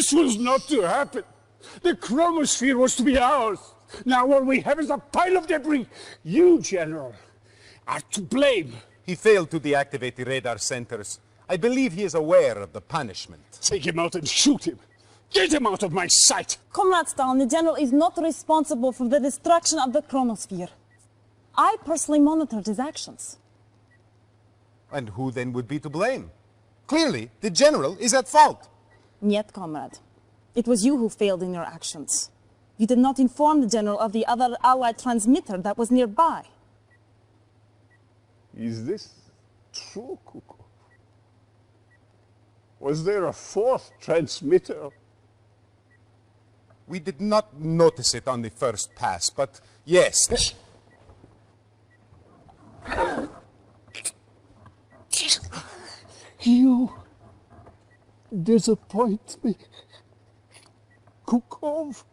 This was not to happen. The chromosphere was to be ours. Now all we have is a pile of debris. You, General, are to blame. He failed to deactivate the radar centers. I believe he is aware of the punishment. Take him out and shoot him. Get him out of my sight. Comrade Stalin, the General is not responsible for the destruction of the chromosphere. I personally monitored his actions. And who then would be to blame? Clearly, the General is at fault. Niet, comrade. It was you who failed in your actions. You did not inform the General of the other Allied transmitter that was nearby. Is this true, Kuko? Was there a fourth transmitter? We did not notice it on the first pass, but yes. You disappoint me, Kukov.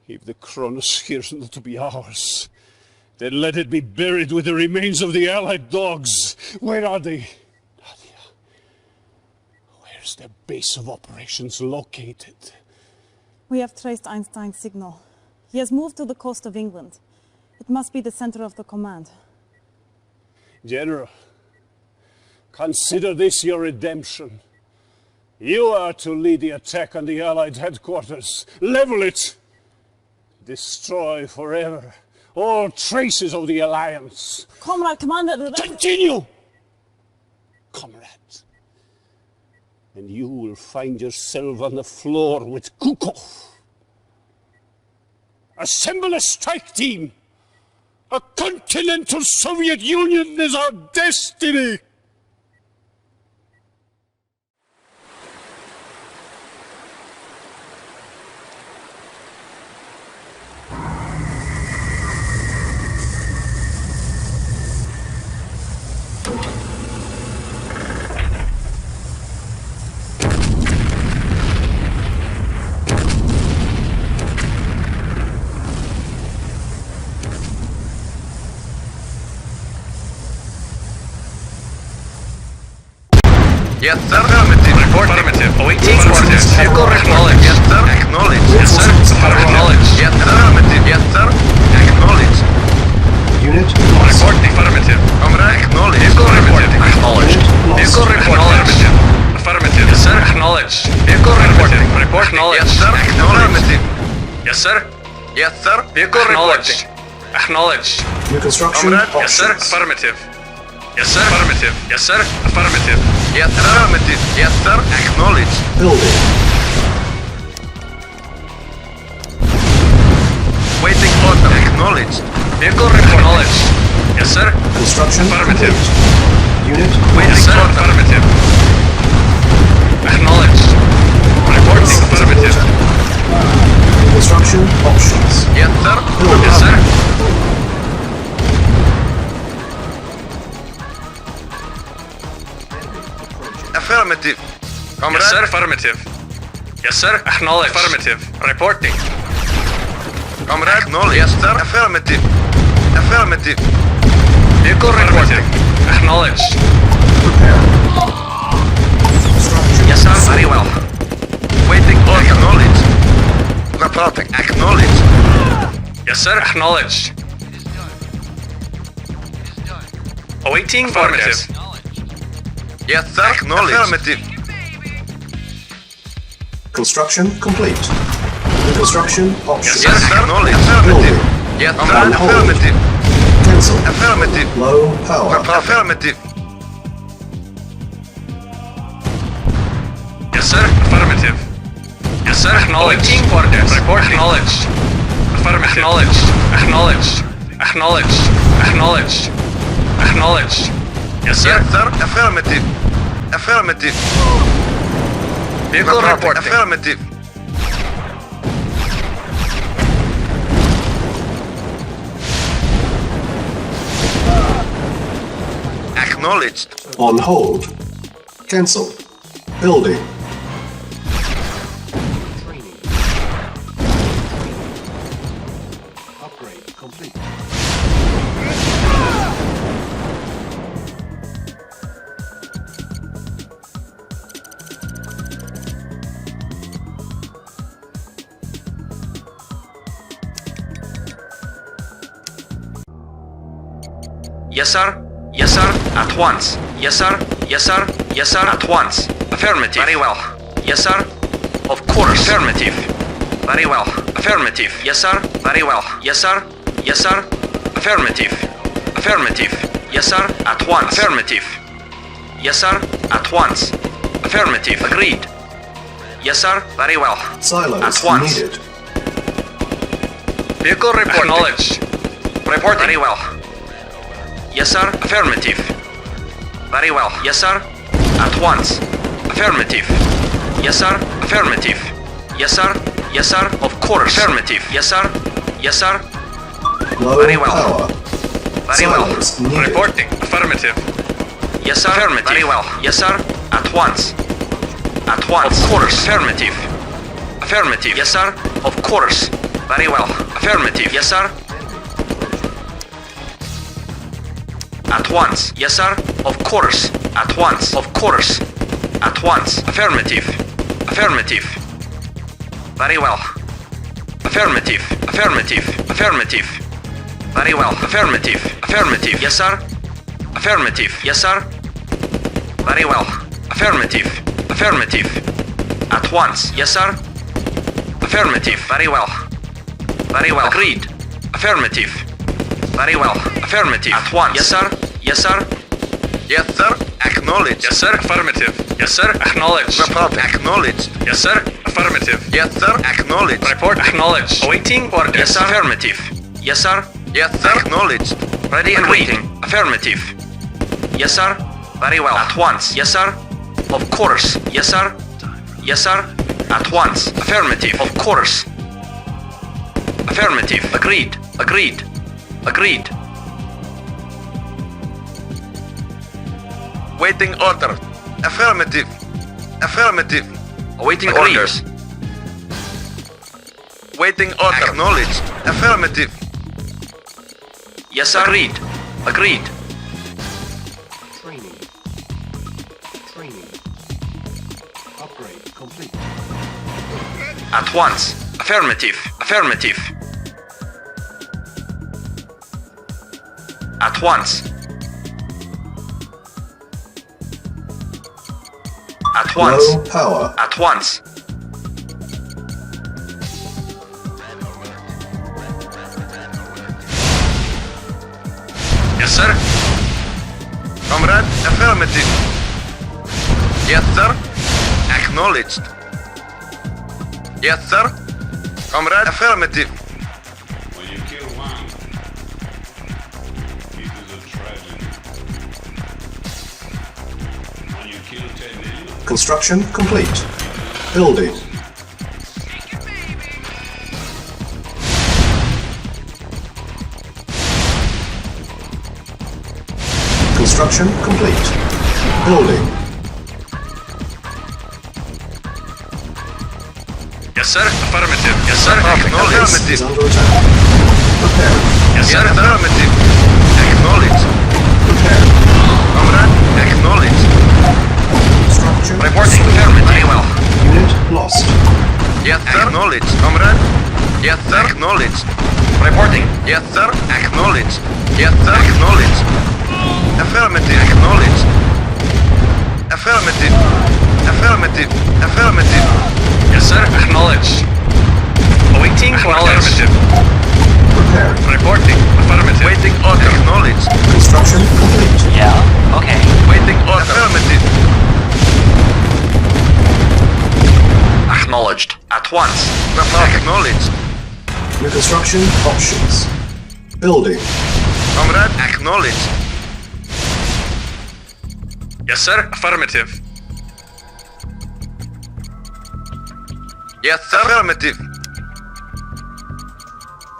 If the chronosphere is not to be ours, then let it be buried with the remains of the Allied dogs. Where are they? Nadia, where's their base of operations located? We have traced Einstein's signal. He has moved to the coast of England. It must be the center of the command. General, consider this your redemption. You are to lead the attack on the Allied headquarters. Level it! Destroy forever all traces of the Alliance. Comrade, Commander... Continue! Comrade. And you will find yourself on the floor with Kukov. Assemble a strike team. A continental Soviet Union is our destiny. Yes, sir. Affirmative. Report. Affirmative. Awaiting orders. Vehicle acknowledged. Yes, sir. Acknowledged. Yes, sir. Acknowledged. Yes, sir. Affirmative. Yes, sir. Acknowledged. Unit lost. Report affirmative. Comrade acknowledged. Vehicle reporting. Acknowledged. Vehicle report. Affirmative. Affirmative. Yes, sir. Acknowledged. Vehicle reporting. Report acknowledged. Yes, sir. Affirmative. Yes, sir. Yes, sir. Vehicle acknowledged. Acknowledged. New construction Comrade. Yes, sir. options. Affirmative. Yes, sir. Affirmative. Yes, sir. Affirmative. Yes, sir. Affirmative. Yes, sir. Acknowledged. Building. Waiting order. Acknowledged. Vehicle report. Acknowledged. Yes, sir. Construction Affirmative. complete. Unit Waiting lost. order. Affirmative. Acknowledged. Reporting. Affirmative. New construction options. Yes, sir. Building. Yes, sir. Affirmative. Comrade. Yes, sir. Affirmative. Yes, sir. Acknowledged. Affirmative. Reporting. Comrade. Acknowledged. Yes, sir. Affirmative. Affirmative. Vehicle reporting. Acknowledged. Prepare. Construction Yes, sir. Very well. Waiting order. Acknowledged. Reporting. Acknowledged. Yes, sir. Acknowledged. Awaiting orders. Yes, sir. Acknowledged. Affirmative. Construction complete. New construction options. Yes, sir. Acknowledged. Affirmative. Building. Yes, On sir. hold. Affirmative. Cancel. Affirmative. Low power. Affirmative. Yes, sir. Affirmative. Yes, sir. Acknowledged. Awaiting orders. Report acknowledged. Affirmative. Acknowledged. Acknowledged. Acknowledged. Acknowledged. Acknowledged. Yes, sir. Yes, sir. Affirmative. Affirmative. Vehicle report. Affirmative. Acknowledged. On hold. Cancel. Building. Upgrade complete. Yes, sir. Yes, sir. At once. Yes, sir. Yes, sir. Yes, sir. At once. Affirmative. Very well. Yes, sir. Of course. Affirmative. Very well. Affirmative. Yes, sir. Very well. Yes, sir. Yes, sir. Affirmative. Affirmative. Yes, sir. At once. Affirmative. Yes, sir. At once. Affirmative. Agreed. Yes, sir. Very well. Silos At once. needed. Vehicle report. Acknowledged. Report. Very well. Yes, sir. Affirmative. Very well. Yes, sir. At once. Affirmative. Yes, sir. Affirmative. Yes, sir. Yes, sir. Of course. Affirmative. Yes, sir. Yes, sir. Low Very well. power. Very well. Silos needed. Reporting. Affirmative. Yes, sir. Affirmative. Very well. Yes, sir. At once. At once. Of course. Affirmative. Affirmative. Yes, sir. Of course. Very well. Affirmative. Yes, sir. At once. Yes, sir. Of course. At once. Of course. At once. Affirmative. Affirmative. Very well. Affirmative. Affirmative. Affirmative. Very well. Affirmative. Affirmative. Yes, sir. Affirmative. Yes, sir. Very well. Affirmative. Affirmative. At once. Yes, sir. Affirmative. Very well. Very well. Agreed. Affirmative. Very well. Affirmative. At once. Yes, sir. Yes, sir. Yes, sir. Acknowledged. Yes, sir. Affirmative. Yes, sir. Acknowledged. Report. Acknowledged. Yes, sir. Affirmative. Yes, sir. Acknowledged. Report. Acknowledged. Awaiting orders. Yes, sir. Affirmative. Yes, sir. Yes, sir. Acknowledged. Ready and waiting. Affirmative. Yes, sir. Very well. At once. Yes, sir. Of course. Yes, sir. Yes, sir. At once. Affirmative. Of course. Affirmative. Agreed. Agreed. Agreed. Waiting order. Affirmative. Affirmative. Awaiting orders. Waiting order. Acknowledged. Affirmative. Yes, sir. Agreed. Agreed. Training. Training. Upgrade complete. At once. Affirmative. Affirmative. At once. At once. Low power. At once. Yes, sir. Comrade, affirmative. Yes, sir. Acknowledged. Yes, sir. Comrade, affirmative. When you kill one, it is a tragedy. When you kill 10 million, Construction complete. Building. Construction complete. Building. Yes, sir. Affirmative. Yes, sir. Base is Affirmative. under attack. Prepare. Yes, sir. Affirmative. Acknowledged. Prepare. Comrade, acknowledged. Structure. Reporting. Affirmative. Very well. Unit lost. Yes, sir. Acknowledged. Comrade. Yes, sir. Acknowledged. Reporting. Yes, sir. Acknowledged. Yes, sir. Acknowledged. Affirmative. Acknowledged. Affirmative. Affirmative. Affirmative. Yes, sir. Acknowledged. Awaiting affirmative. Prepare. Reporting. Affirmative. Waiting order. Acknowledged. Construction complete. Yeah. Okay. Waiting order. Affirmative. Acknowledged. At once. Acknowledged. New construction options. Building. Comrade, acknowledged. Yes, sir. Affirmative. Yes, sir. Affirmative.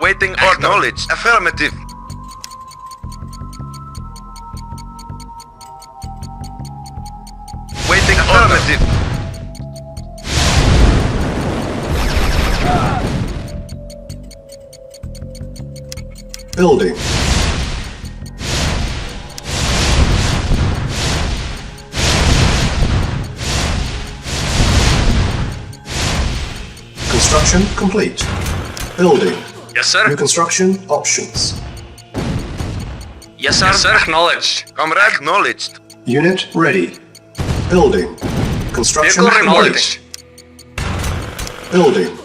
Waiting order. Acknowledged. Affirmative. Building. Construction complete. Building. Yes, sir. New construction options. Yes, sir. Yes, sir. Acknowledged. Comrade, acknowledged. Unit ready. Building. Construction Vehicle complete. acknowledged. Building.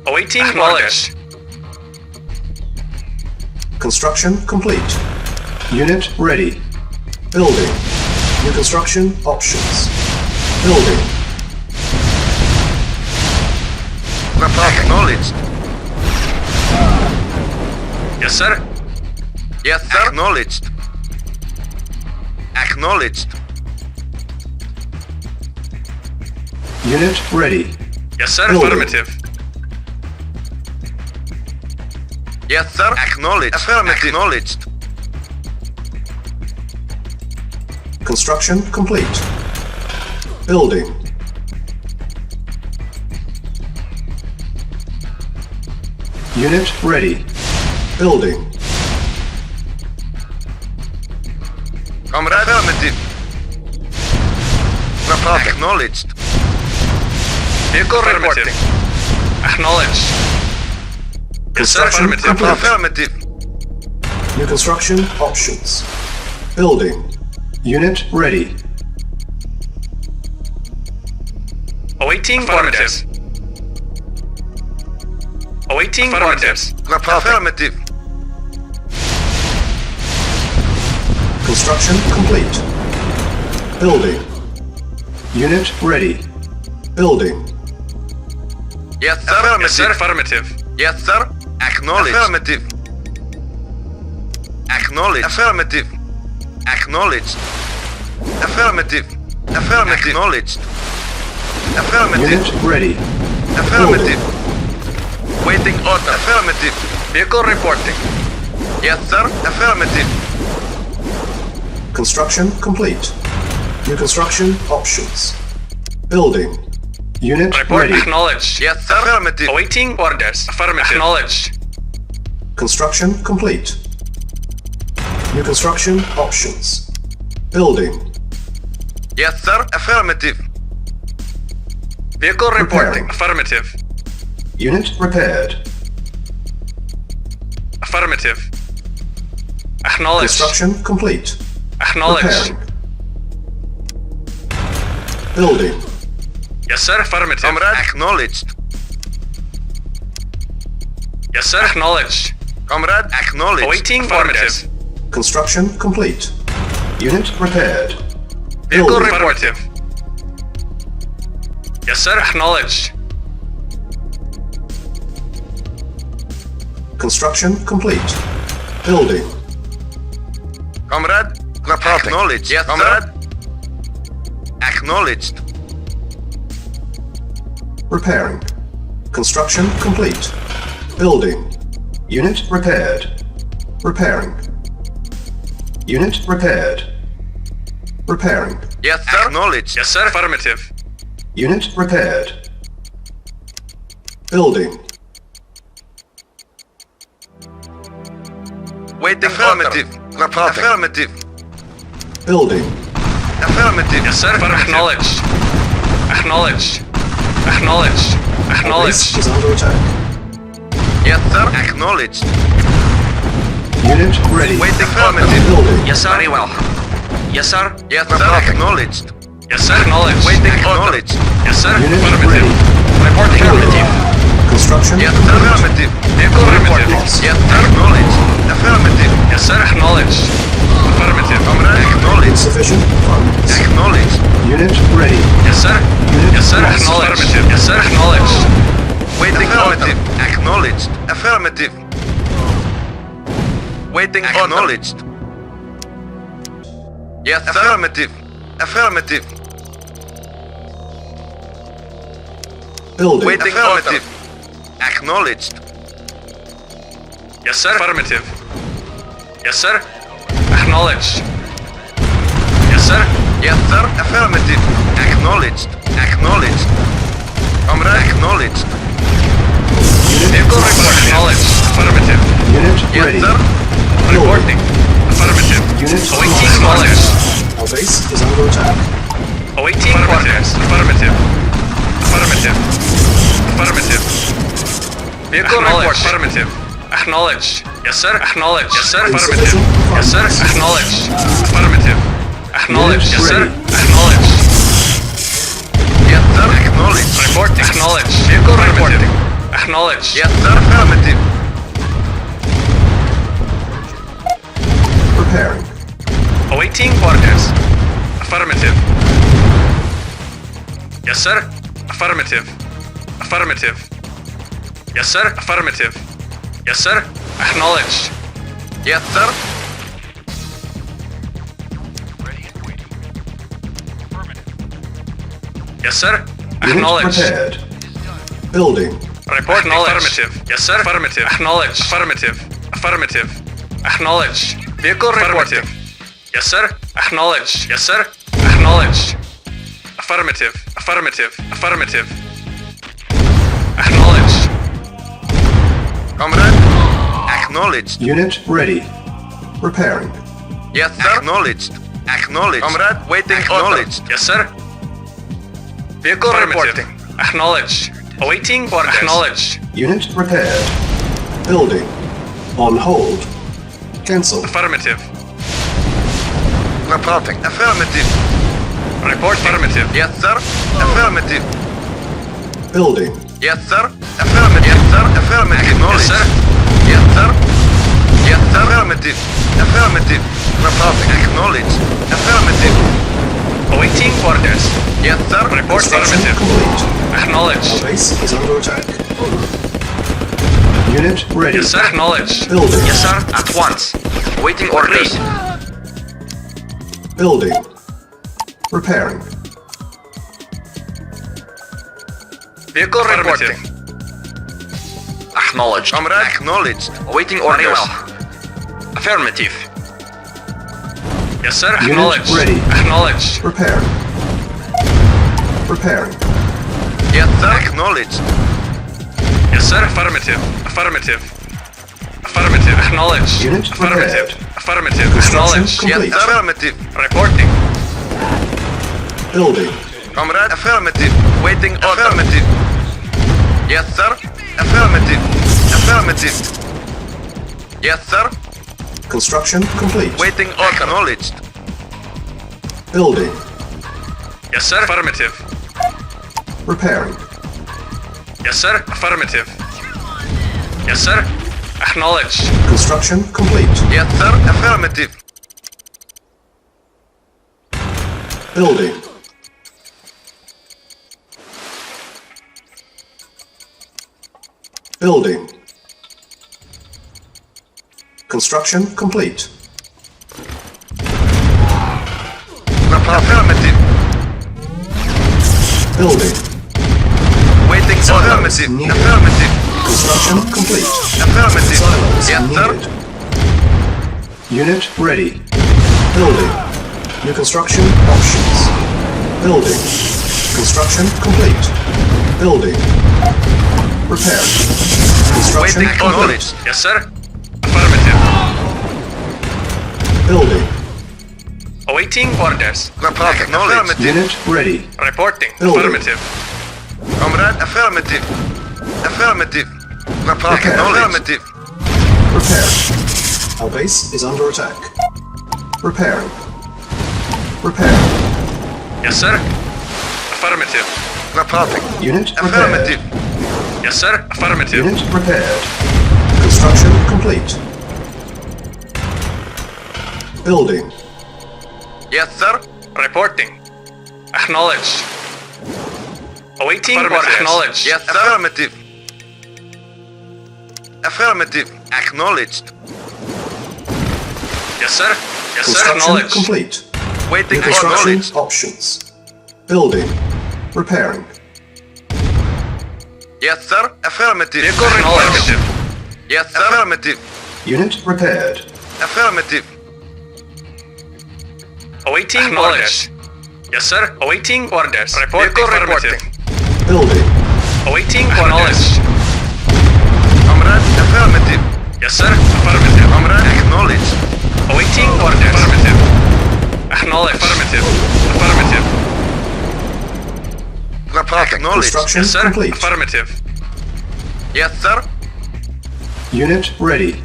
Awaiting acknowledged. Construction complete. Unit ready. Building. New construction options. Building. Acknowledged. Yes, sir. Yes, sir. Acknowledged. Acknowledged. Unit ready. Yes, sir. Building. Affirmative. Yes, sir. Acknowledged. Affirmative. Acknowledged. Construction complete. Building. Unit ready. Building. Comrade. Affirmative. Acknowledged. Vehicle reporting. Acknowledged. Yes, sir. Construction Affirmative. complete. Affirmative. New construction options. Building. Unit ready. Awaiting orders. Awaiting orders. Affirmative. Construction complete. Building. Unit ready. Building. Yes, sir. Affirmative. Yes, sir. Affirmative. Yes, sir. Acknowledged. Affirmative. Acknowledged. Affirmative. Acknowledged. Affirmative. Affirmative. Acknowledged. Affirmative. Unit ready. Affirmative. Waiting order. Affirmative. Vehicle reporting. Yes, sir. Affirmative. Construction complete. New construction options. Building. Unit Report ready. acknowledged. Yes, sir. Affirmative. Awaiting orders. Affirmative. Acknowledged. Construction complete. New construction options. Building. Yes, sir. Affirmative. Vehicle reporting. Preparing. Affirmative. Unit repaired. Affirmative. Acknowledged. Construction complete. Acknowledged. Preparing. Building. Yes, sir. Affirmative. Comrade. Acknowledged. Yes, sir. Acknowledged. Comrade. Acknowledged. Awaiting orders. Construction complete. Unit repaired. Vehicle Building. reportive. Yes, sir. Acknowledged. Construction complete. Building. Comrade. Acknowledged. Yes, comrade. Acknowledged. Repairing. Construction complete. Building. Unit repaired. Repairing. Unit repaired. Repairing. Yes, sir. Acknowledged. Yes, sir. Affirmative. Unit repaired. Building. Waiting. Affirmative. Affirmative. Building. Affirmative. Yes, sir. Acknowledged. Acknowledged. Acknowledged. Acknowledged. Base is under attack. Yes, sir. Acknowledged. Unit ready. Waiting. Affirmative. Building. Yes, sir. Very well. Yes, sir. Yes, sir. Acknowledged. Yes, sir. Acknowledged. Waiting. Acknowledged. Yes, sir. Unit Affirmative. ready. Reporting. Affirmative. Construction Yes, complete. affirmative. Vehicle reporting. Lost. Yes, acknowledged. Affirmative. Yes, sir. Acknowledged. Affirmative. Comrade. Acknowledged. Insufficient funds. Acknowledged. Unit ready. Yes, sir. Unit Yes, sir. lost. Acknowledged. Affirmative. Yes, sir. Acknowledged. Waiting. Affirmative. Acknowledged. Affirmative. Waiting. Acknowledged. Yes, sir. Affirmative. Affirmative. Building. Waiting. Affirmative. Acknowledged. Yes, sir. Affirmative. Yes, sir. Acknowledged. Yes, sir. Yes, sir. Affirmative. Acknowledged. Acknowledged. Comrade, acknowledged. Vehicle report acknowledged. Affirmative. Unit Yes, ready. sir. Reporting. Affirmative. Unit Awaiting orders. Our base is under attack. Awaiting orders. Affirmative. Affirmative. Affirmative. Vehicle report. Affirmative. Acknowledged. Yes, sir. Acknowledged. Yes, sir. Affirmative. Yes, sir. Acknowledged. Affirmative. Acknowledged. Yes, sir. Acknowledged. Yes, sir. Acknowledged. Report. Acknowledged. Vehicle reporting. Acknowledged. Yes, sir. Affirmative. Preparing. Awaiting orders. Affirmative. Yes, sir. Affirmative. Affirmative. Yes, sir. Affirmative. Yes, sir. Acknowledged. Yes, sir. Ready and waiting. Affirmative. Yes, sir. Unit Acknowledged. prepared. Building. Report affirmative. Yes, sir. Affirmative. Acknowledged. Affirmative. Affirmative. Acknowledged. Vehicle affirmative. Yes, sir. Acknowledged. Yes, sir. Acknowledged. Affirmative. Affirmative. Affirmative. Acknowledged. Comrade. Acknowledged. Unit ready. Repairing. Yes, sir. Acknowledged. Acknowledged. Comrade, waiting. Acknowledged. Yes, sir. Vehicle reporting. Acknowledged. Awaiting orders. Acknowledged. Unit repaired. Building. On hold. Cancel. Affirmative. Reporting. Affirmative. Report affirmative. Yes, sir. Affirmative. Building. Yes, sir. Affirmative. Yes, sir. Affirmative. Acknowledged. Yes, sir. Yes, sir. Yes, sir. Affirmative. Affirmative. Reporting. Acknowledged. Affirmative. Awaiting orders. Yes, sir. Report Construction affirmative. complete. Acknowledged. Our base is under attack. Unit ready. Yes, sir. Acknowledged. Building. Yes, sir. At once. Waiting orders. Building. Repairing. Vehicle reporting. Acknowledged. Comrade. Acknowledged. Awaiting orders. Affirmative. Yes, sir. Unit Acknowledged. ready. Acknowledged. Repairing. Repairing. Yes, sir. Acknowledged. Yes, sir. Affirmative. Affirmative. Affirmative. Acknowledged. Unit Affirmative. prepared. Affirmative. Construction Acknowledged. complete. Yes, sir. Affirmative. Reporting. Building. Comrade. Affirmative. Waiting order. Affirmative. Yes, sir. Affirmative. Affirmative. Yes, sir. Construction complete. Waiting order. Acknowledged. Building. Yes, sir. Affirmative. Repairing. Yes, sir. Affirmative. Yes, sir. Acknowledged. Construction complete. Yes, sir. Affirmative. Building. Building. Construction complete. Affirmative. Building. Waiting Silos affirmative. needed. Affirmative. Construction complete. Affirmative. Silos Yes, sir. needed. Unit ready. Building. New construction options. Building. Construction complete. Building. Repair. Construction Waiting complete. acknowledged. Yes, sir. Affirmative. Building. Awaiting orders. Acknowledged. Unit ready. Reporting. Building. Affirmative. Comrade. Affirmative. Affirmative. Affirmative. Repair. Our base is under attack. Repairing. Repair. Yes, sir. Affirmative. Reporting. Unit repaired. Affirmative. Yes, sir. Affirmative. Unit repaired. Construction complete. Building. Yes, sir. Reporting. Acknowledged. Awaiting orders. Acknowledged. Yes, sir. Affirmative. Affirmative. Acknowledged. Yes, sir. Yes, sir. Construction Acknowledged. complete. Waiting. New construction Acknowledged. options. Building. Repairing. Yes, sir. Affirmative. Affirmative. Yes, sir. Affirmative. Unit repaired. Affirmative. Awaiting orders. Yes, sir. Awaiting orders. Vehicle reporting. Building. Awaiting orders. Comrade, affirmative. Yes, sir. Affirmative. Comrade, acknowledged. Awaiting orders. Affirmative. Acknowledged. Affirmative. Affirmative. Acknowledged. Construction Yes, sir. complete. Affirmative. Yes, sir. Unit ready.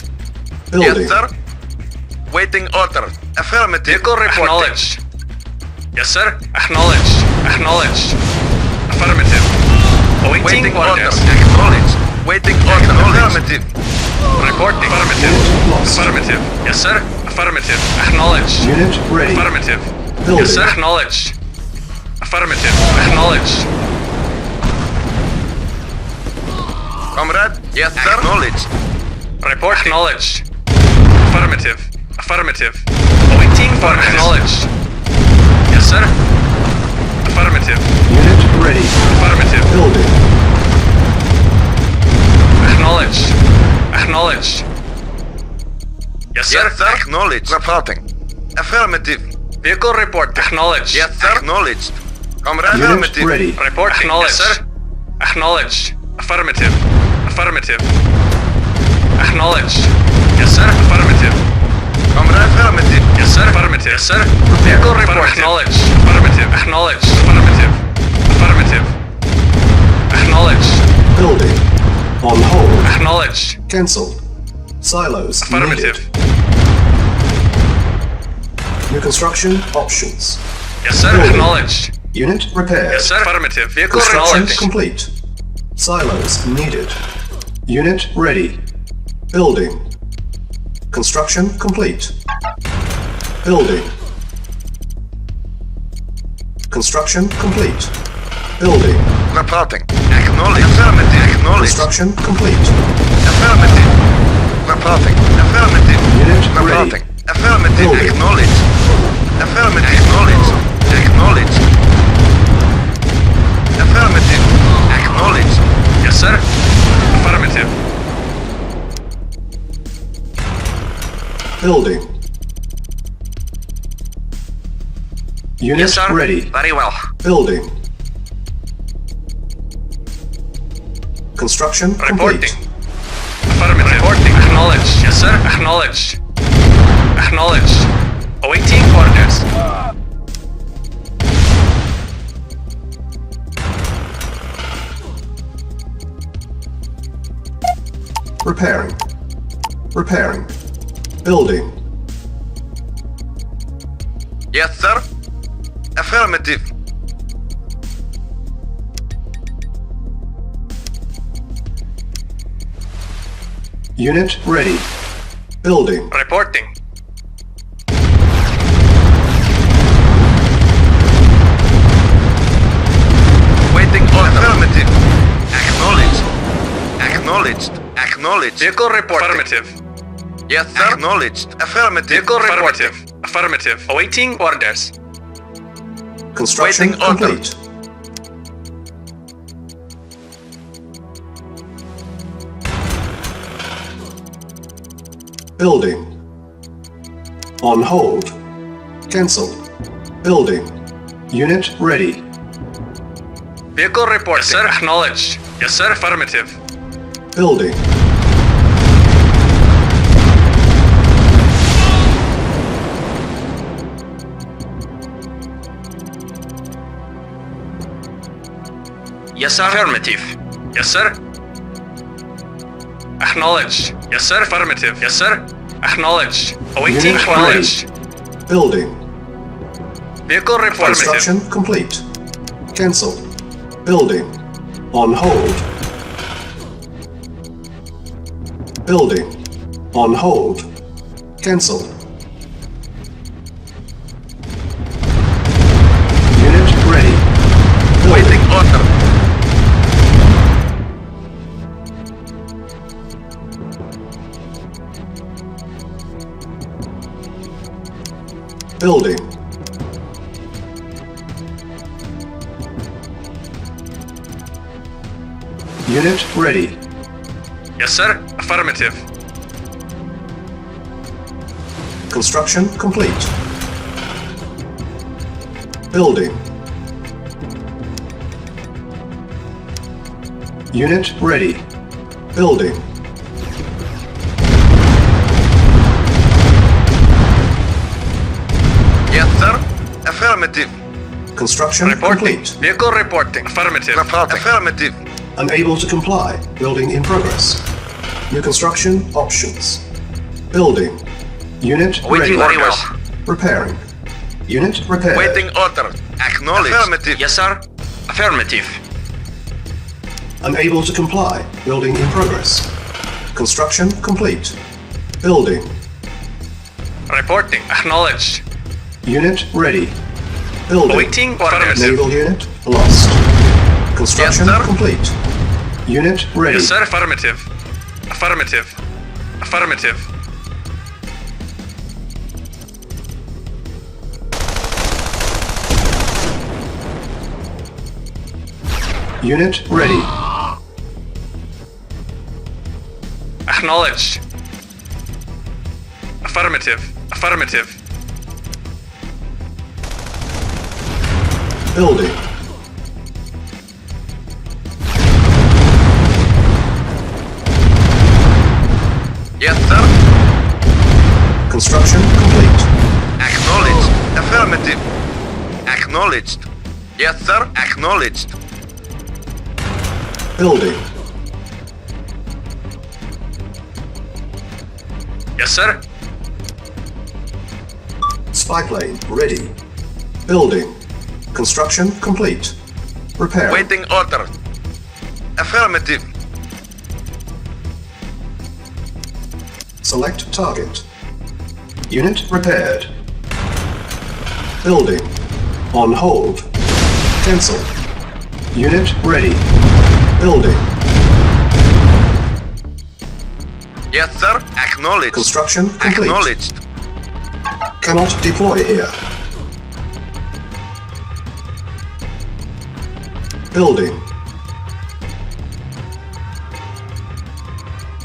Building. Yes, sir. Waiting order. Affirmative. Vehicle reporting. Acknowledged. Yes, sir. Acknowledged. Acknowledged. Affirmative. Awaiting orders. Acknowledged. Waiting order. Affirmative. Reporting. Affirmative. Unit lost. Affirmative. Yes, sir. Affirmative. Acknowledged. Unit ready. Affirmative. Building. Yes, sir. Acknowledged. Affirmative. Acknowledged. Comrade? Yes, sir. Acknowledged. Report acknowledged. Affirmative. Affirmative. Awaiting for acknowledged. Yes, sir. Affirmative. Unit ready. Affirmative. Building. Acknowledged. Acknowledged. Yes, sir. Yes, sir. Acknowledged. Reporting. Affirmative. Vehicle report. Acknowledged. Yes, sir. Acknowledged. Comrade. Unit Affirmative. ready. Report. Acknowledged. Yes, sir. Acknowledged. Affirmative. Affirmative. Acknowledged. Yes, sir. Affirmative. Comrade. Affirmative. Yes, sir. Affirmative. Yes, sir. Vehicle report. Acknowledged. Affirmative. Acknowledged. Affirmative. Affirmative. Acknowledged. Building. On hold. Acknowledged. Cancelled. Silos Affirmative. needed. New construction options. Yes, sir. Building. Acknowledged. Unit repaired. Yes, sir. Affirmative. Vehicle Construction acknowledged. complete. Silos needed. Unit ready. Building. Construction complete. Building. Construction complete. Building. Reporting. Acknowledged. Affirmative. Acknowledged. Construction complete. Affirmative. Reporting. Affirmative. Unit Reporting. ready. Affirmative. Building. Acknowledged. Affirmative. Acknowledged. Acknowledged. Affirmative. Acknowledged. Yes, sir. Affirmative. Building. Unit Yes, sir. ready. Very well. Building. Construction Reporting. complete. Affirmative. Reporting. Acknowledged. Yes, sir. Acknowledged. Acknowledged. Awaiting orders. Repairing. Repairing. Building. Yes, sir. Affirmative. Unit ready. Building. Reporting. Waiting order. Affirmative. Acknowledged. Acknowledged. Acknowledged. Vehicle report. Affirmative. Yes, sir. Acknowledged. Affirmative. Vehicle affirmative. Affirmative. Awaiting orders. Construction Waiting order. complete. Building. On hold. Cancel. Building. Unit ready. Vehicle report. Yes, sir. Acknowledged. Yes, sir. Affirmative. Building. Yes, sir. Affirmative. Yes, sir. Acknowledged. Yes, sir. Affirmative. Yes, sir. Acknowledged. Awaiting Unit acknowledged. Building. Vehicle report. Construction complete. Cancel. Building. On hold. Building. On hold. Cancel. Unit ready. Building. Waiting order. Building. Unit ready. Yes, sir. Affirmative. Construction complete. Building. Unit ready. Building. Yes, sir. Affirmative. Construction Reporting. complete. Vehicle reporting. Affirmative. Affirmative. Unable to comply. Building in progress. New construction options. Building. Unit Waiting ready. orders. Repairing. Unit repaired. Waiting order. Acknowledged. Affirmative. Yes, sir. Affirmative. Unable to comply. Building in progress. Construction complete. Building. Reporting. Acknowledged. Unit ready. Building. Waiting orders. Naval unit lost. Construction Yes, sir. complete. Unit ready. Yes, sir. Affirmative. Affirmative. Affirmative. Unit ready. Acknowledged. Affirmative. Affirmative. Building. Yes, sir. Construction complete. Acknowledged. Affirmative. Acknowledged. Yes, sir. Acknowledged. Building. Yes, sir. Spy plane ready. Building. Construction complete. Repair. Waiting order. Affirmative. Select target. Unit repaired. Building. On hold. Cancel. Unit ready. Building. Yes, sir. Acknowledged. Construction complete. Acknowledged. Cannot deploy here. Building.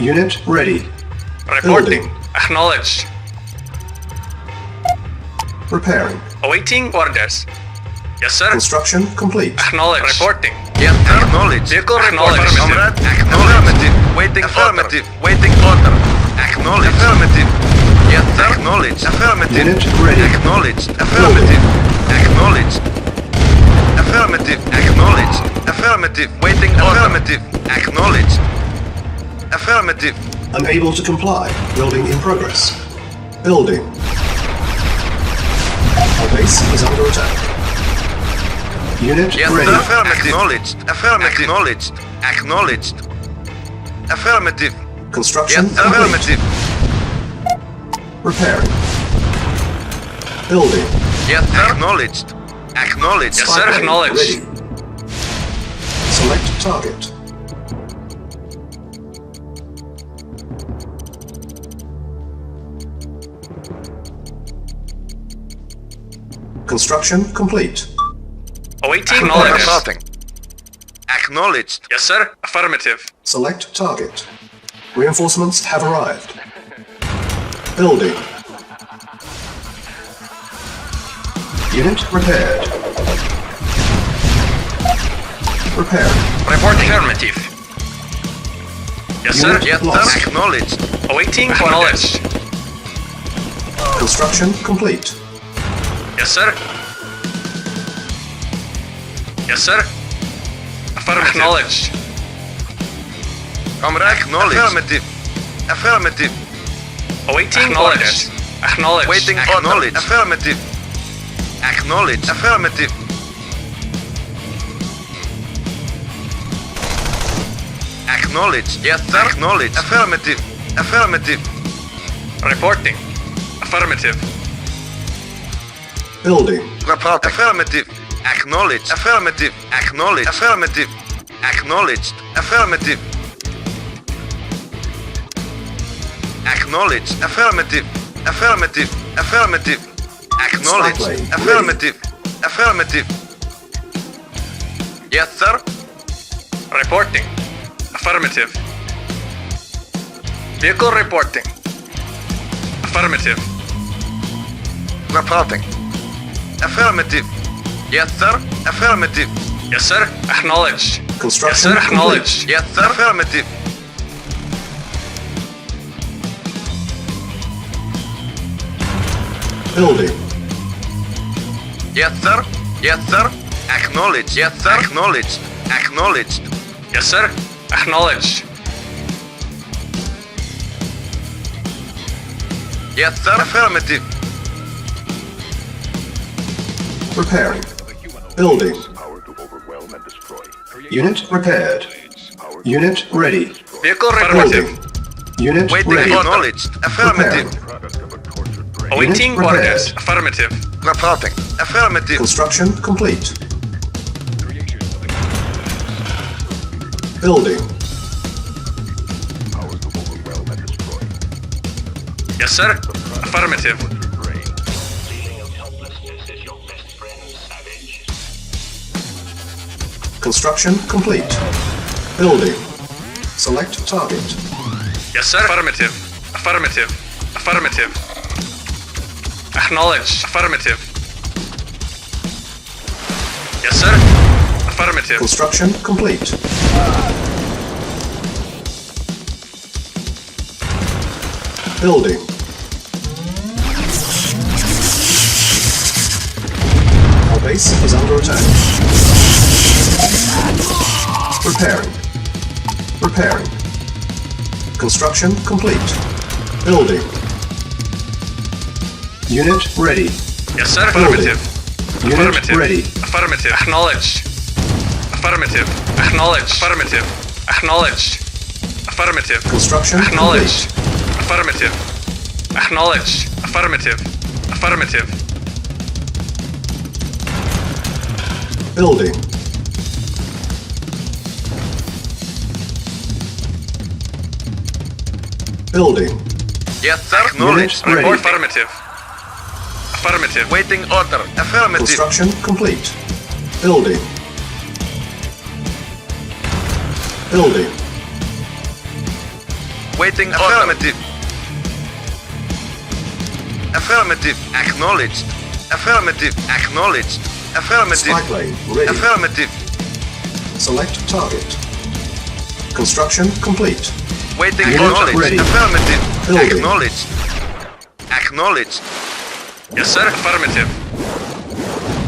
Unit ready. Reporting. Building. Acknowledged. Repairing. Awaiting orders. Yes, sir. Construction complete. Acknowledged. Reporting. Yes, sir. Acknowledged. Vehicle acknowledged. Comrade. Affirmative. Waiting affirmative. Waiting order. Acknowledged. Affirmative. Yes, sir. Acknowledged. Affirmative. Unit ready. Acknowledged. Affirmative. Acknowledged. Affirmative. Acknowledged. Affirmative. Waiting affirmative. Acknowledged. Affirmative. Unable to comply. Building in progress. Building. Our base is under attack. Unit Yes, ready. sir. Affirmative. Acknowledged. Affirmative. Acknowledged. Acknowledged. Affirmative. Construction Yes, complete. affirmative. Repairing. Building. Yes, sir. Acknowledged. Acknowledged. Yes, Spy sir. plane Acknowledged. ready. Select target. Construction complete. Awaiting orders. Acknowledged. Yes, sir. Affirmative. Select target. Reinforcements have arrived. Building. Unit repaired. Repaired. Reporting. Affirmative. Yes, sir. Unit Yes, lost. sir. Acknowledged. Awaiting acknowledged. Construction complete. Yes, sir. Yes, sir. Affirmative. Acknowledged. Comrade. Acknowledged. Affirmative. Affirmative. Awaiting orders. Acknowledged. Waiting acknowledged. Affirmative. Acknowledged. Affirmative. Acknowledged. Yes, sir. Acknowledged. Affirmative. Affirmative. Reporting. Affirmative. Building. Report. Affirmative. Acknowledged. Affirmative. Acknowledged. Affirmative. Acknowledged. Affirmative. Acknowledged. Affirmative. Affirmative. Affirmative. Acknowledged. Spy plane Affirmative. Affirmative. Yes, sir. Reporting. Affirmative. Vehicle reporting. Affirmative. Reporting. Affirmative. Yes, sir. Affirmative. Yes, sir. Acknowledged. Yes, Construction sir. complete. Acknowledged. Yes, sir. Affirmative. Building. Yes, sir. Yes, sir. Acknowledged. Yes, sir. Acknowledged. Acknowledged. Yes, sir. Acknowledged. Yes, sir. Affirmative. Repairing. Building. Unit repaired. Unit ready. Vehicle Building. affirmative. Unit Waiting ready. acknowledged. Affirmative. Awaiting Unit orders. repaired. Affirmative. Reporting. Affirmative. Construction complete. Building. Yes, sir. Affirmative. Construction complete. Building. Select target. Yes, sir. Affirmative. Affirmative. Affirmative. Acknowledged. Affirmative. Yes, sir. Affirmative. Construction complete. Building. Our base is under attack. Repairing. Repairing. Construction complete. Building. Unit ready. Yes, sir. Affirmative. Unit Affirmative. ready. Affirmative. Acknowledged. Affirmative. Acknowledged. Affirmative. Acknowledged. Affirmative. Construction Acknowledged. complete. Affirmative. Acknowledged. Affirmative. Affirmative. Building. Building. Yes, sir. Acknowledged. Unit ready. Report. Affirmative. Affirmative. Waiting order. Affirmative. Construction complete. Building. Building. Waiting affirmative. Affirmative. Acknowledged. Affirmative. Acknowledged. Affirmative. Spy plane ready. Affirmative. Select target. Construction complete. Waiting Unit acknowledged. ready. Affirmative. Building. Acknowledged. Acknowledged. Yes, sir. Affirmative.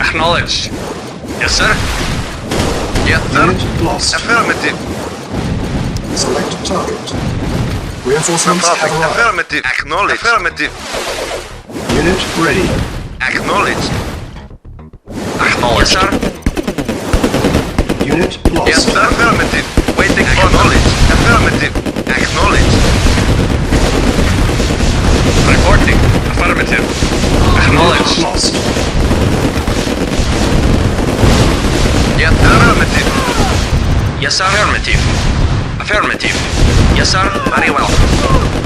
Acknowledged. Yes, sir. Yes, sir. Unit lost. Affirmative. Select target. Reinforcements have arrived. Affirmative. Acknowledged. Affirmative. Unit ready. Acknowledged. Acknowledged. Yes, sir. Unit lost. Yes, sir. Affirmative. Waiting for knowledge. Affirmative. Acknowledged. Reporting. Affirmative. Acknowledged. Unit lost. Yes, sir. Affirmative. Yes, sir. Affirmative. Affirmative. Yes, sir. Very well.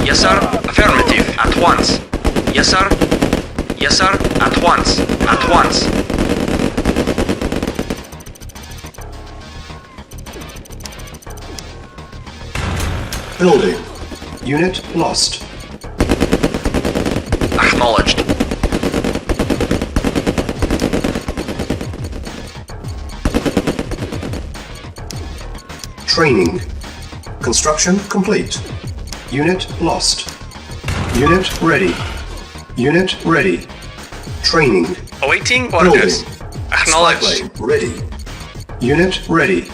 Yes, sir. Affirmative. At once. Yes, sir. Yes, sir. At once. At once. Building. Unit lost. Acknowledged. Training. Construction complete. Unit lost. Unit ready. Unit ready. Training. Awaiting Building. orders. Acknowledged. Spy plane ready. Unit ready.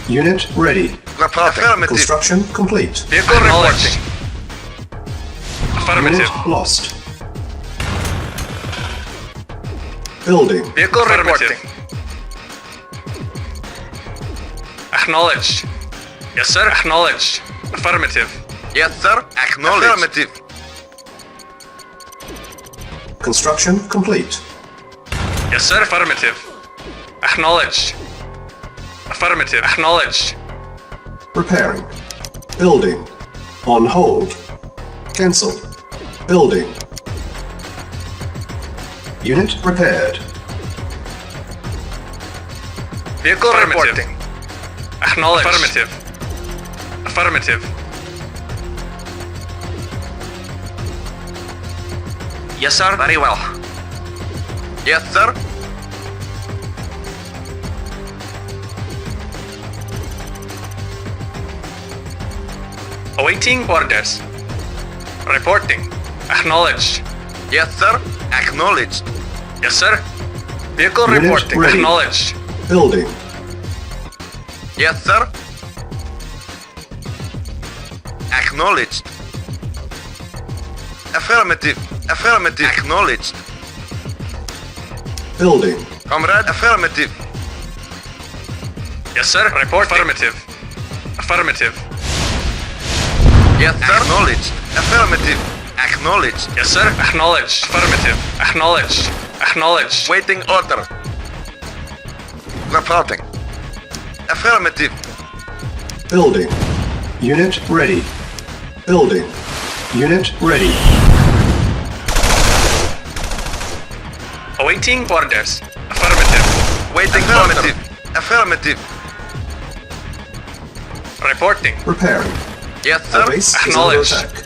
Unit ready. Affirmative. Construction complete. Vehicle reporting. Affirmative. Unit lost. Building. Vehicle reporting. Acknowledged. Yes, sir. Acknowledged. Affirmative. Yes, sir. Acknowledged. Affirmative. Construction complete. Yes, sir. Affirmative. Acknowledged. Affirmative. Acknowledged. Repairing. Building. On hold. Cancel. Building. Unit repaired. Vehicle reporting. Acknowledged. Affirmative. Affirmative. Yes, sir. Very well. Yes, sir. Awaiting orders. Reporting. Acknowledged. Yes, sir. Acknowledged. Yes, sir. Vehicle Unit reporting. ready. Acknowledged. Building. Yes, sir. Acknowledged. Affirmative. Affirmative. Acknowledged. Building. Comrade, affirmative. Yes, sir. Report. Affirmative. Affirmative. Yes, sir. Acknowledged. Affirmative. Acknowledged. Yes, sir. Acknowledged. Affirmative. Acknowledged. Acknowledged. Waiting order. Reporting. Affirmative. Building. Unit ready. Building. Unit ready. Awaiting orders. Affirmative. Waiting affirmative. Affirmative. Reporting. Preparing. Yes, sir. Our base is under Acknowledged. attack.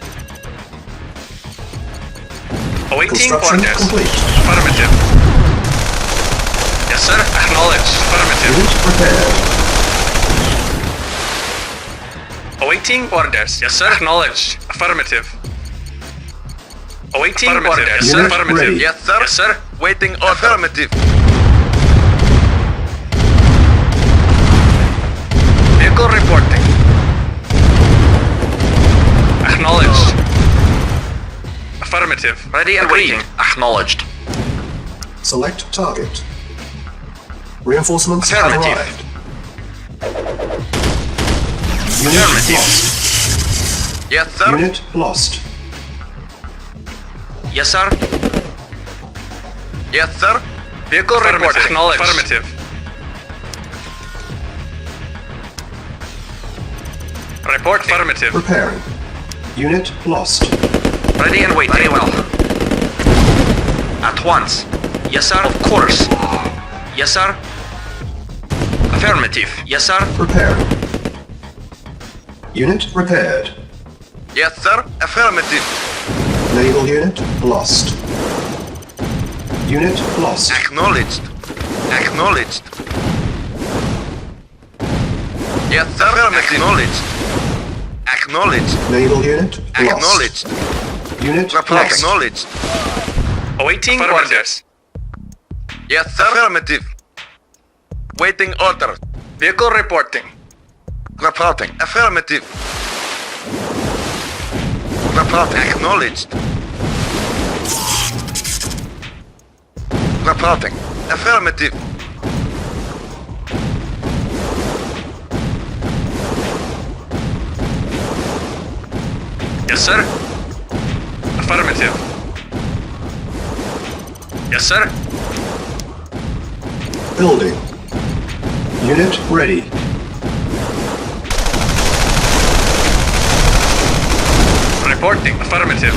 Awaiting Construction orders. complete. Affirmative. Yes, sir. Acknowledged. Affirmative. Unit prepared. Awaiting orders. Yes, sir. Acknowledged. Affirmative. Awaiting orders. Yes, sir. Unit Affirmative. ready. Yes, sir. Yes, sir. Waiting order. Affirmative. Vehicle reporting. Acknowledged. Affirmative. Ready and waiting. Acknowledged. Select target. Reinforcements have Affirmative. arrived. Unit Affirmative. lost. Yes, sir. Unit lost. Yes, sir. Yes, sir. Vehicle report. Acknowledged. Affirmative. Report. Affirmative. Preparing. Unit lost. Ready and waiting. Very well. At once. Yes, sir. Of course. Yes, sir. Affirmative. Yes, sir. Preparing. Unit repaired. Yes, sir. Affirmative. Naval unit lost. Unit lost. Acknowledged. Acknowledged. Yes, sir. Affirmative. Acknowledged. Acknowledged. Naval unit lost. Acknowledged. Unit Report. lost. Acknowledged. Awaiting orders. Yes, sir. Affirmative. Waiting order. Vehicle reporting. Reporting. Affirmative. Report. Acknowledged. Reporting. Affirmative. Yes, sir. Affirmative. Yes, sir. Building. Unit ready. Reporting. Affirmative.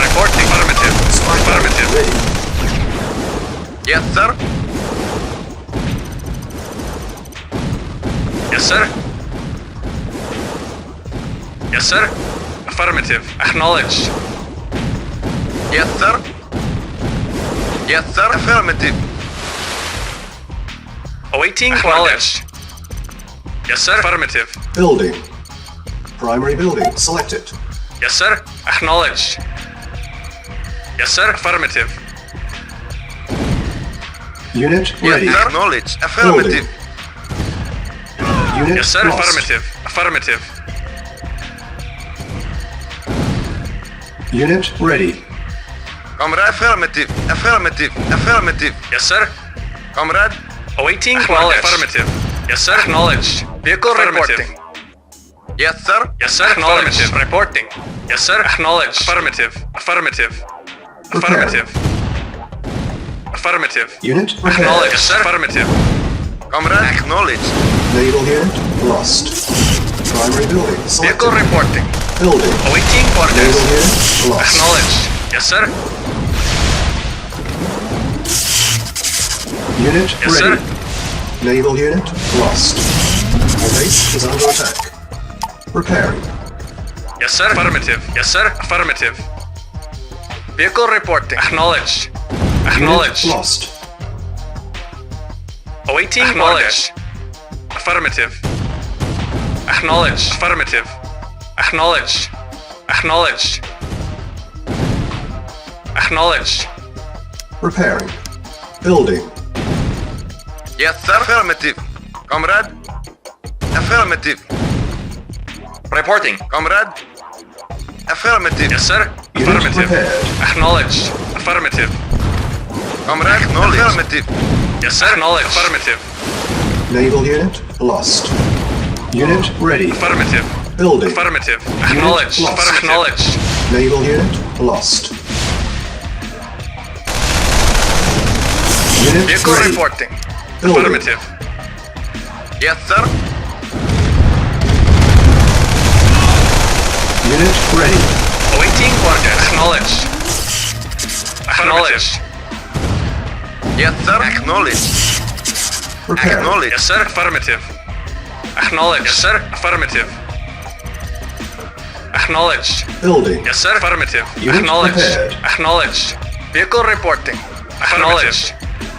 Reporting. Affirmative. Affirmative. Ready. Yes, sir. Yes, sir. Yes, sir. Affirmative. Acknowledged. Yes, sir. Yes, sir. Affirmative. Awaiting orders. Yes, sir. Affirmative. Building. Primary building selected. Yes, sir. Acknowledged. Yes, sir. Affirmative. Unit ready. Yes, sir. Acknowledged. Affirmative. Unit Yes, sir. lost. Affirmative. Affirmative. Unit ready. Comrade. Affirmative. Affirmative. Affirmative. Yes, sir. Comrade. Awaiting orders. Affirmative. Yes, sir. Acknowledged. Vehicle reporting. Yes, sir. Yes, sir. Acknowledged. Reporting. Yes, sir. Acknowledged. Affirmative. Affirmative. Affirmative. Affirmative. Unit Acknowledged. repaired. Yes, sir. Affirmative. Comrade. Acknowledged. Naval unit lost. Primary building selected. Vehicle reporting. Building. Awaiting orders. Naval unit lost. Acknowledged. Yes, sir. Unit Yes, ready. sir. Naval unit lost. Our base is under attack. Repairing. Yes, sir. Affirmative. Yes, sir. Affirmative. Vehicle reporting. Acknowledged. Unit Acknowledged. lost. Awaiting orders. Affirmative. Acknowledged. Affirmative. Acknowledged. Acknowledged. Acknowledged. Repairing. Building. Yes, sir. Affirmative. Comrade. Affirmative. Reporting. Comrade. Affirmative. Yes, sir. Unit Affirmative. prepared. Acknowledged. Affirmative. Comrade. Acknowledged. Affirmative. Yes, sir. Acknowledged. Affirmative. Naval unit lost. Unit ready. Affirmative. Building. Affirmative. Acknowledged. lost. Acknowledged. Naval unit lost. Unit Vehicle ready. reporting. Building. Affirmative. Yes, sir. Unit ready. Awaiting orders. Acknowledged. Acknowledged. Yes, sir. Acknowledged. Repairing. Acknowledged. Yes, sir. Affirmative. Acknowledged. Yes, sir. Affirmative. Acknowledged. Building. Yes, sir. Affirmative. Unit Acknowledged. prepared. Acknowledged. Vehicle reporting. Acknowledged.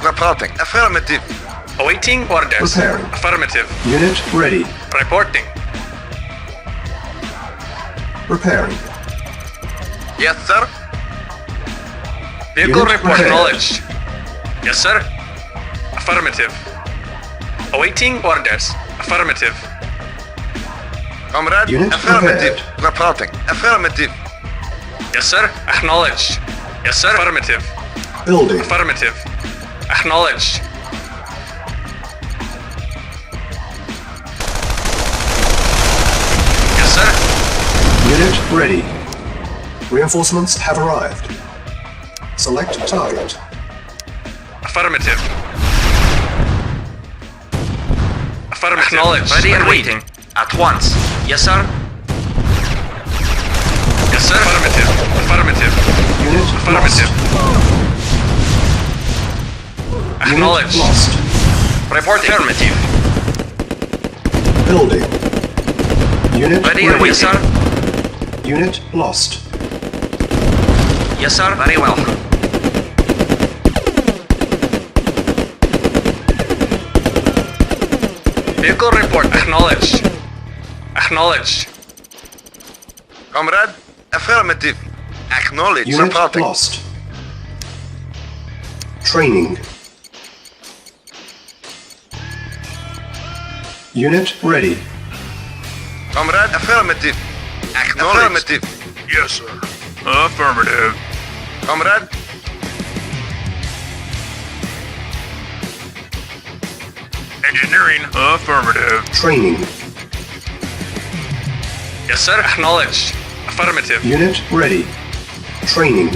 Reporting. Affirmative. Awaiting orders. Repairing. Affirmative. Unit ready. Reporting. Repairing. Yes, sir. Vehicle Unit report. prepared. Acknowledged. Yes, sir. Affirmative. Awaiting orders. Affirmative. Comrade. Unit Affirmative. Reporting. Affirmative. Yes, sir. Acknowledged. Yes, sir. Affirmative. Building. Affirmative. Acknowledged. Yes, sir. Unit ready. Reinforcements have arrived. Select target. Affirmative. Affirmative. Acknowledged. Ready and waiting. At once. Yes, sir. Yes, sir. Affirmative. Affirmative. Unit Affirmative. lost. Acknowledged. Unit lost. Reporting. Affirmative. Building. Unit Ready and waiting. Yes, sir. Unit lost. Yes, sir. Very well. Vehicle report. Acknowledged. Acknowledged. Comrade. Affirmative. Acknowledged. Unit lost. Training. Unit ready. Comrade. Affirmative. Acknowledged. Affirmative. Yes, sir. Affirmative. Comrade. Engineering. Affirmative. Training. Yes, sir. Acknowledged. Affirmative. Unit ready. Training.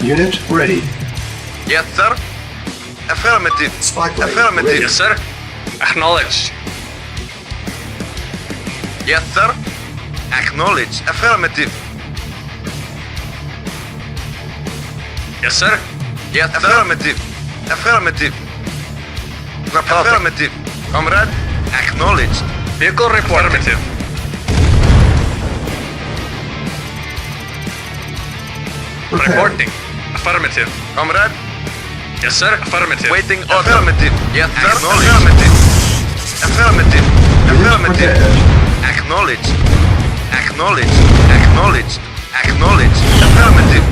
Unit ready. Yes, sir. Affirmative. Spy plane Affirmative. ready. Yes, sir. Acknowledged. Yes, sir. Acknowledged. Affirmative. Yes, sir. Yes, sir. Affirmative. Affirmative. Affirmative. Comrade. Acknowledged. Vehicle report. Affirmative. Repairing. Reporting. Affirmative. Comrade. Yes, sir. Affirmative. Waiting order. Affirmative. Yes, sir. Affirmative. Affirmative. Affirmative. prepared. Acknowledged. Acknowledged. Acknowledged. Acknowledged. Affirmative.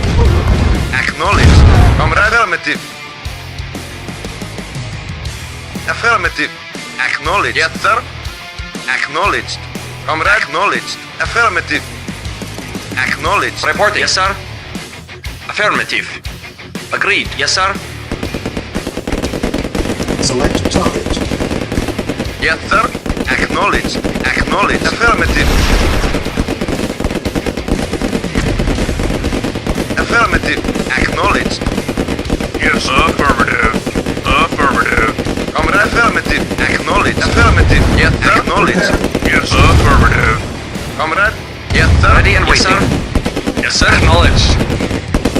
Acknowledged. Comrade. Affirmative. Affirmative. Acknowledged. Yes, sir. Acknowledged. Comrade. Acknowledged. Affirmative. Acknowledged. Reporting. Yes, sir. Affirmative. Agreed. Yes, sir. Select target. Yes, sir. Acknowledged. Acknowledged. Affirmative. Affirmative. Acknowledged. Yes, affirmative. Affirmative. Comrade. Affirmative. Acknowledged. Affirmative. Yes, sir. Acknowledged. Yes, affirmative. Comrade. Yes, sir. Ready and waiting. Yes, sir. Yes, sir. Acknowledged.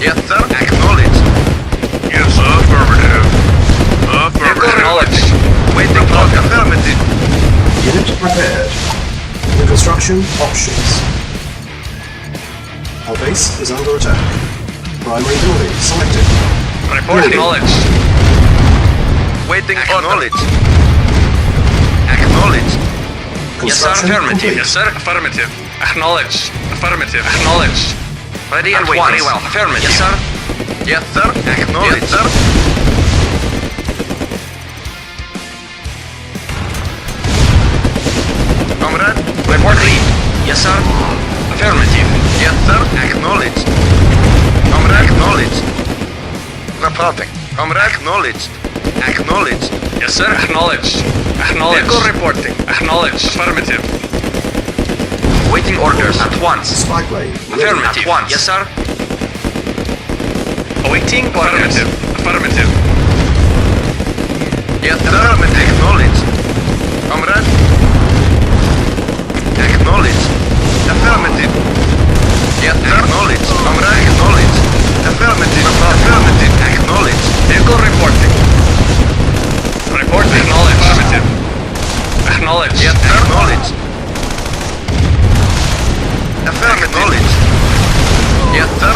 Yes, sir. Acknowledged. Yes, affirmative. Affirmative. Acknowledged. Waiting for affirmative. Unit prepared. New construction options. Our base is under attack. Primary building selected. Report Building. acknowledged. Waiting acknowledged. Acknowledged. Yes, sir. Construction Affirmative. complete. Yes, sir. Affirmative. Acknowledged. Affirmative. Acknowledged. Ready and waiting. Very well. Affirmative. Yes, sir. Yes, sir. Acknowledged. Yes, sir. Comrade, report lead. Yes, sir. Affirmative. Yes, sir. Acknowledged. Comrade, acknowledged. Reporting. Comrade, acknowledged. Acknowledged. Yes, sir. Acknowledged. Acknowledged. Vehicle reporting. Acknowledged. Affirmative. Waiting orders at once. Spy plane ready. Affirmative. At once. Yes, sir. Awaiting orders. Affirmative. Affirmative. Yes, sir. Affirmative. Acknowledged. Comrade. Acknowledged. Affirmative. Yes, sir. Acknowledged. Comrade. Acknowledged. Affirmative. Affirmative. Acknowledged. Vehicle reporting. Report acknowledged. Affirmative. Acknowledged. Yes, sir. Acknowledged. Affirmative. Acknowledged. Yes, sir.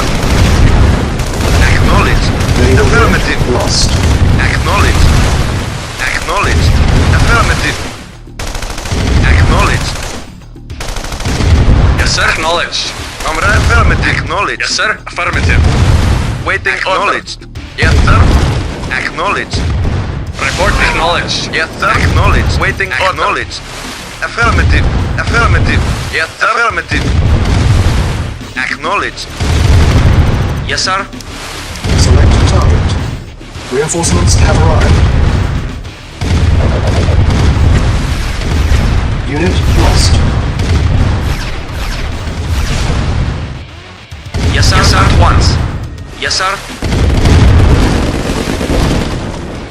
Acknowledged. Naval Affirmative. link lost. Acknowledged. Acknowledged. Affirmative. Acknowledged. Yes, sir. Acknowledged. Comrade. Affirmative. Acknowledged. Yes, sir. Affirmative. Waiting. Acknowledged. Yes, sir. Acknowledged. Report acknowledged. Yes, sir. Acknowledged. Waiting. Acknowledged. Affirmative. Affirmative. Yes, sir. Affirmative. Acknowledged. Yes, sir. Select target. Reinforcements have arrived. Unit lost. Yes, sir. Yes, sir. At once. Yes, sir.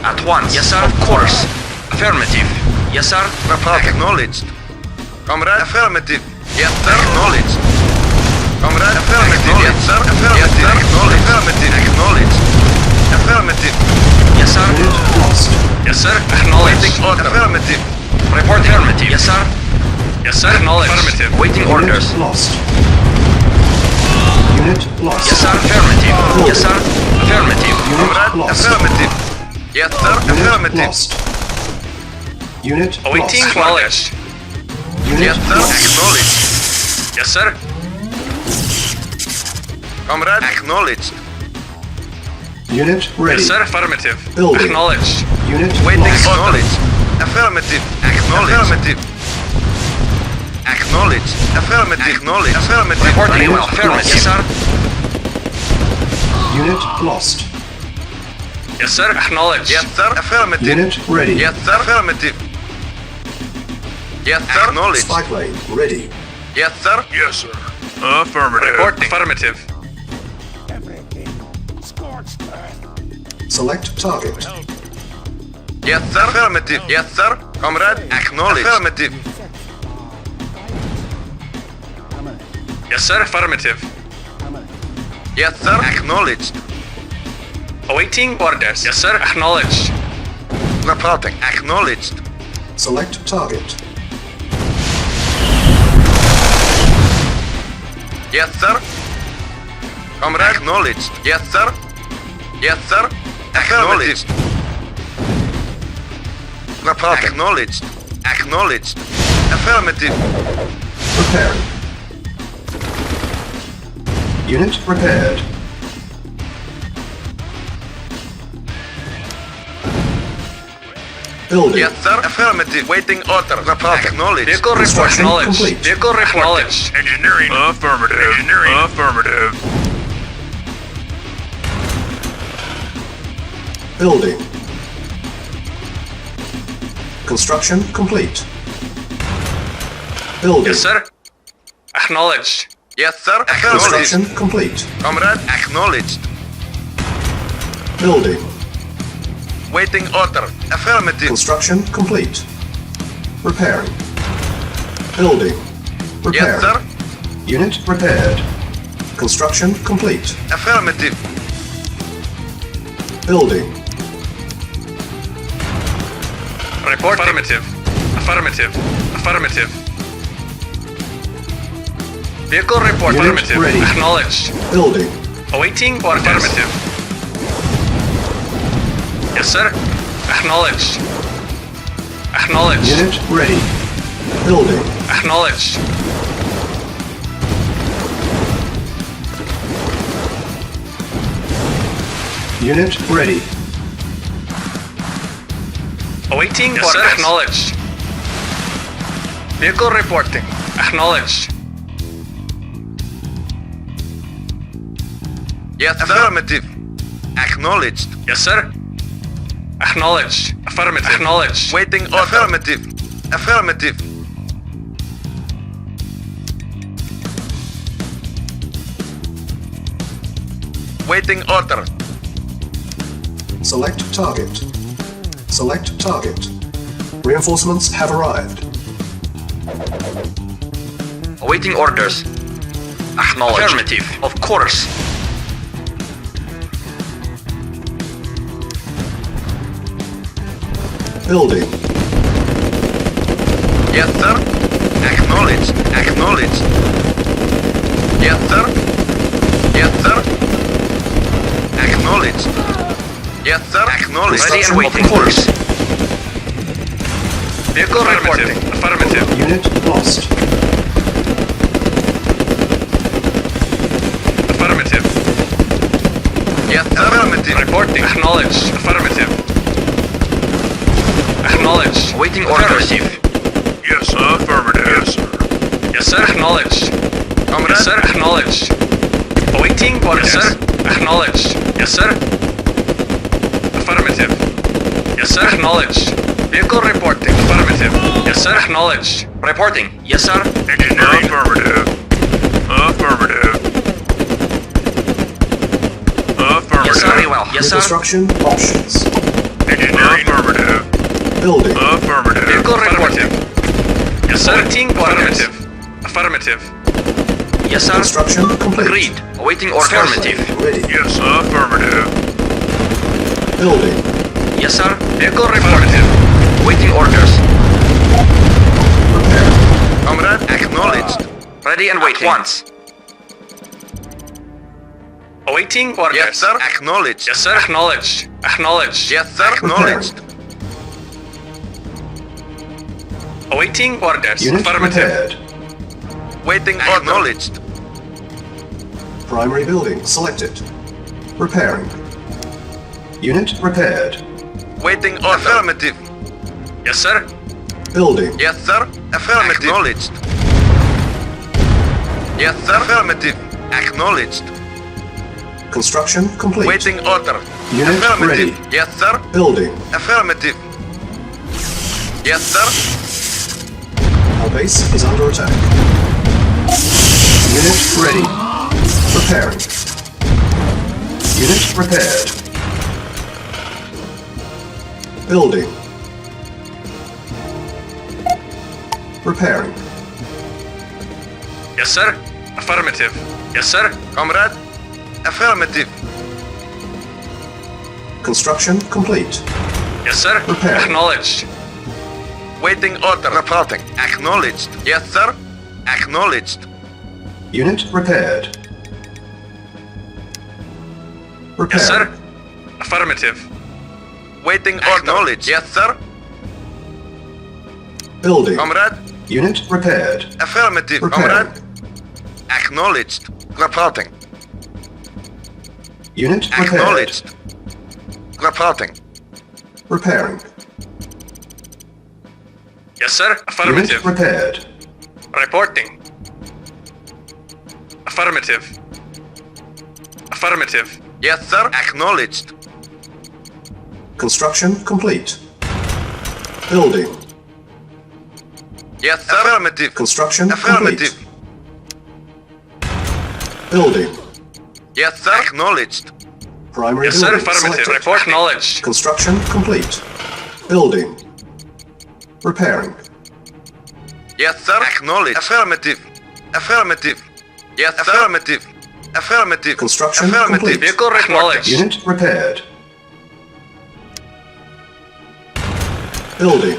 At once. Yes, sir. Of course. Affirmative. Yes, sir. Report. Acknowledged. Comrade. Affirmative. Yes, sir. Acknowledged. Comrade. Affirmative. Yes, sir. Affirmative. Acknowledged. Affirmative. Acknowledged. Affirmative. Yes, sir. Unit lost. Yes, sir. Acknowledged. Waiting order. Affirmative. Report affirmative. Yes, sir. Yes, sir. Acknowledged. Affirmative. Waiting orders. Unit lost. Unit lost. Yes, sir. Affirmative. Yes, sir. Affirmative. Unit lost. Affirmative. Yes, sir. Unit Affirmative. lost. Unit Awaiting lost. acknowledged. Unit Yes, sir. lost. Acknowledged. Yes, sir. Comrade. Acknowledged. Unit ready. Yes, sir. Affirmative. Building. Acknowledged. Unit Waiting. lost. Acknowledged. Affirmative. Acknowledged. Affirmative. Acknowledged. Affirmative. Acknowledged. Affirmative. Reporting well. Affirmative. Yes, sir. Unit lost. Yes, sir. Acknowledged. Yes, sir. Affirmative. Unit ready. Yes, sir. Affirmative. Yes, sir. Acknowledged. Spy plane ready. Yes, sir. Yes, sir. Affirmative. Reporting. Affirmative. Select target. Yes, sir. Affirmative. Yes, sir. Comrade. Acknowledged. Affirmative. Yes, sir. Affirmative. Yes, sir. Acknowledged. Awaiting orders. Yes, sir. Acknowledged. Reporting. Acknowledged. Select target. Yes, sir. Comrade. Acknowledged. Yes, sir. Yes, sir. Acknowledged. Reporting. Acknowledged. Acknowledged. Affirmative. Preparing. Unit prepared. Building. Yes, sir. Affirmative. Waiting order. Report. Acknowledged. Vehicle report. Construction Acknowledged. complete. Vehicle report. Acknowledged. Engineering. Affirmative. Engineering. Affirmative. Building. Construction complete. Building. Yes, sir. Acknowledged. Yes, sir. Acknowledged. Construction complete. Comrade. Acknowledged. Building. Waiting order. Affirmative. Construction complete. Repairing. Building. Yes, Repairing. sir. Unit repaired. Construction complete. Affirmative. Building. Report. Affirmative. Affirmative. Affirmative. Vehicle report. Unit Affirmative. ready. Acknowledged. Building. Awaiting orders. Affirmative. Yes, sir. Acknowledged. Acknowledged. Unit ready. Building. Acknowledged. Unit ready. Awaiting orders. Sir. Acknowledged. Vehicle reporting. Acknowledged. Yes, sir. Affirmative. Acknowledged. Yes, sir. Acknowledged. Affirmative. Acknowledged. Waiting order. Affirmative. Affirmative. Waiting order. Select target. Select target. Reinforcements have arrived. Awaiting orders. Acknowledged. Affirmative. Of course. Building. Yes, sir. Acknowledged. Acknowledged. Yes, sir. Yes, sir. Acknowledged. Yes, sir. Acknowledged. Ready and waiting. Of course. Vehicle reporting. Affirmative. Unit lost. Affirmative. Yes, sir. Affirmative. Reporting. Acknowledged. Affirmative. Acknowledged. Waiting orders. Yes, sir. Affirmative. Yes, sir. Yes, sir. Acknowledged. Yes, sir. Acknowledged. Awaiting orders. Yes, sir. Acknowledged. Yes, sir. Affirmative. Yes, sir. Acknowledged. Vehicle reporting. Affirmative. Yes, sir. Acknowledged. Reporting. Yes, sir. Engineering. Affirmative. Affirmative. Affirmative. Yes, sir. Very well. Yes, sir. Reconstruction options. Engineering. Affirmative. Building. Affirmative. Vehicle reporting. Yes, sir. Awaiting affirmative. Affirmative. Yes, sir. Construction complete. Agreed. Awaiting order. Affirmative. Ready. Yes, sir. Affirmative. Building. Yes, sir. Vehicle affirmative. Waiting orders. Prepare. Comrade, acknowledged. Ready and waiting. At once. Awaiting orders. Yes, sir. Acknowledged. Yes, sir. Acknowledged. Acknowledged. Yes, sir. Acknowledged. Awaiting orders. Unit Affirmative. prepared. Waiting acknowledged. Primary building selected. Repairing. Unit repaired. Waiting order. Affirmative. Yes, sir. Building. Yes, sir. Affirmative. Acknowledged. Yes, sir. Affirmative. Acknowledged. Construction complete. Waiting order. Unit Affirmative. ready. Yes, sir. Building. Affirmative. Yes, sir. Our base is under attack. Unit ready. Preparing. Unit repaired. Building. Repairing. Yes, sir. Affirmative. Yes, sir. Comrade. Affirmative. Construction complete. Yes, sir. Repair. Acknowledged. Waiting order. Reporting. Acknowledged. Yes, sir. Acknowledged. Unit repaired. Repairing. Yes, sir. Affirmative. Waiting order. Acknowledged. Yes, sir. Building. Comrade. Unit repaired. Affirmative. Repairing. Comrade. Acknowledged. Reporting. Unit repaired. Acknowledged. Reporting. Repairing. Yes, sir. Affirmative. Unit repaired. Reporting. Affirmative. Affirmative. Yes, sir. Acknowledged. Construction complete. Building. Yes, sir. Affirmative. Construction Affirmative. complete. Building. Yes, sir. Acknowledged. Primary Yes, sir. building Affirmative. selected. Report knowledge. Construction complete. Building. Repairing. Yes, sir. Acknowledged. Affirmative. Affirmative. Yes, sir. Affirmative. Affirmative. Construction Affirmative. complete. Vehicle acknowledged. Unit repaired. Building.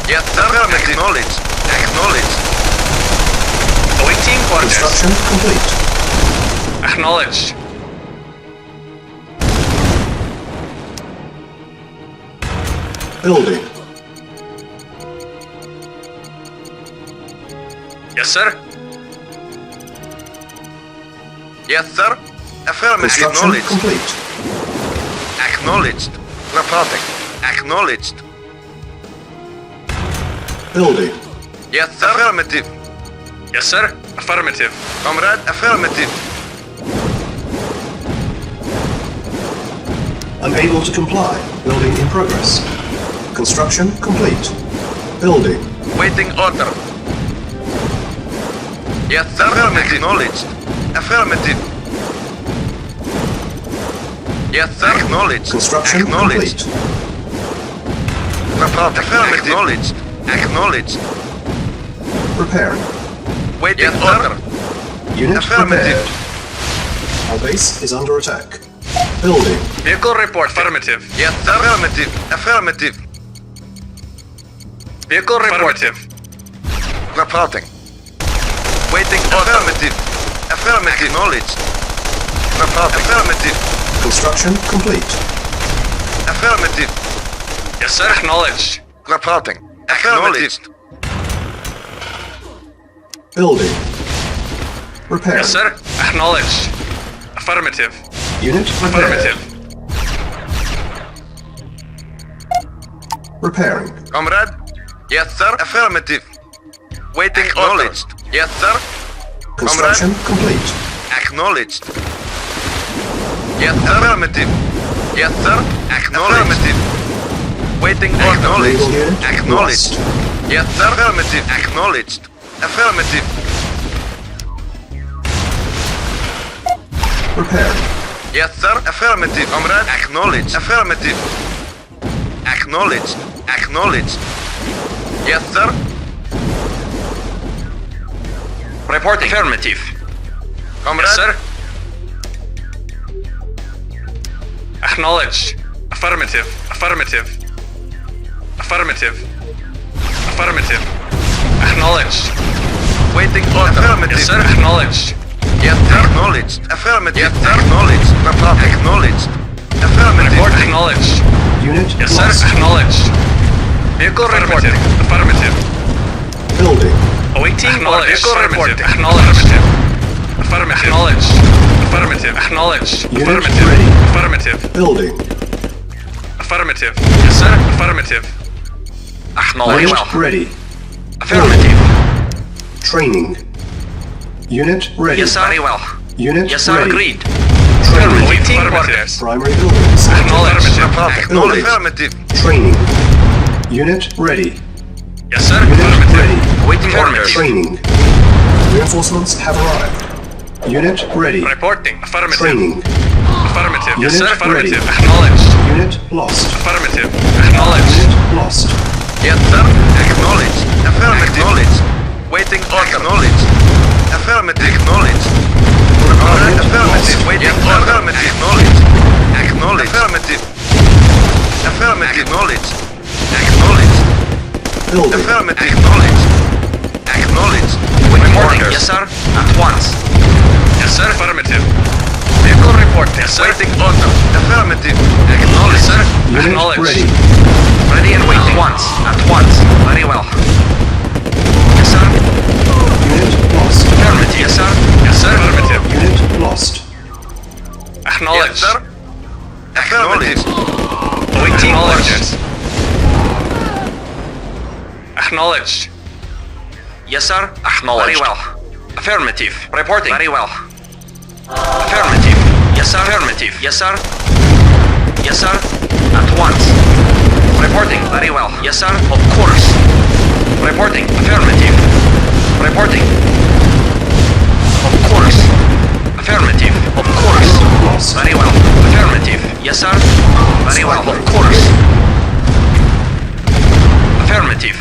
Yes, sir. Affirmative. Acknowledged. Acknowledged. Awaiting orders. Construction complete. Acknowledged. Building. Yes, sir. Yes, sir. Affirmative. Construction Acknowledged. complete. Acknowledged. Reporting. Acknowledged. Building. Yes, sir. Affirmative. Yes, sir. Affirmative. Comrade, affirmative. Unable to comply. Building in progress. Construction complete. Building. Waiting order. Yes, sir. Affirmative. Acknowledged. Affirmative. Yes, sir. Acknowledged. Construction Acknowledged. complete. Report. Affirmative. Acknowledged. Acknowledged. Preparing. Waiting order. Unit Affirmative. prepared. Our base is under attack. Building. Vehicle report. Affirmative. Yes, sir. Affirmative. Affirmative. Vehicle affirmative. Reporting. Waiting order. Affirmative. Affirmative. Acknowledged. Reporting. Affirmative. Construction complete. Affirmative. Yes, sir. Acknowledged. Reporting. Acknowledged. Building. Repair. Yes, sir. Acknowledged. Affirmative. Unit prepared. Affirmative. Repairing. Comrade? Yes, sir. Affirmative. Waiting acknowledged. Yes, sir. Construction complete. Acknowledged. Yes, sir. Affirmative. Yes, sir. Acknowledged. Affirmative. Waiting acknowledged. Naval unit Acknowledged. lost. Yes, sir. Affirmative. Acknowledged. Affirmative. Repairing. Yes, sir. Affirmative. Comrade. Acknowledged. Affirmative. Acknowledged. Acknowledged. Yes, sir. Reporting. Affirmative. Comrade. Yes, sir. Acknowledged. Affirmative. Affirmative. Affirmative. Affirmative. Acknowledged. Waiting order. Affirmative. Yes, sir. Acknowledged. Yes, sir. Acknowledged. Affirmative. Yes, sir. Acknowledged. Report. Acknowledged. Affirmative. Report. Acknowledged. Unit Yes, sir. lost. Acknowledged. Vehicle reporting. Affirmative. Building. Awaiting orders. Vehicle reporting. Acknowledged. Affirmative. Acknowledged. Affirmative. Acknowledged. Unit Affirmative. ready. Affirmative. Building. Affirmative. Yes, sir. Affirmative. Acknowledged. Unit ready. Affirmative. Training. Unit ready. Yes, sir. Very well. Unit Yes, sir. ready. Agreed. Training. Awaiting orders. Primary building. selected. Acknowledged. Building. Affirmative. Training. Unit ready. Yes, sir. Unit Affirmative. ready. Awaiting orders. Training. Reinforcements have arrived. Unit ready. Reporting. Affirmative. Training. Affirmative. Yes, sir. Unit Affirmative. ready. Acknowledged. Unit lost. Affirmative. Acknowledged. Unit lost. Yes, sir. Acknowledged. Affirmative. Acknowledged. Waiting order. Acknowledged. Affirmative. Acknowledged. Affirmative. Waiting order. Affirmative. Acknowledged. Acknowledged. Affirmative. Affirmative. Acknowledged. Acknowledged. Building. Affirmative. Acknowledged. Acknowledged. Reporting. Yes, sir. At once. Yes, sir. Affirmative. Vehicle report. Yes, sir. Waiting order. Affirmative. Acknowledged, sir. Unit Acknowledged. ready. Ready and waiting. At once. At once. Very well. Yes, sir. Unit lost. Affirmative. Yes, sir. Yes, sir. Affirmative. Unit lost. Acknowledged. Yes, sir. Affirmative. Awaiting orders. Acknowledged. Yes, sir. Acknowledged. Very well. Affirmative. Reporting. Very well. Affirmative. Yes, sir. Affirmative. Yes, sir. Yes, sir. At once. Reporting. Very well. Yes, sir. Of course. Reporting. Affirmative. Reporting. Of course. Affirmative. Of course. Lost. Very well. Affirmative. Yes, sir. Very well. Of course. Affirmative.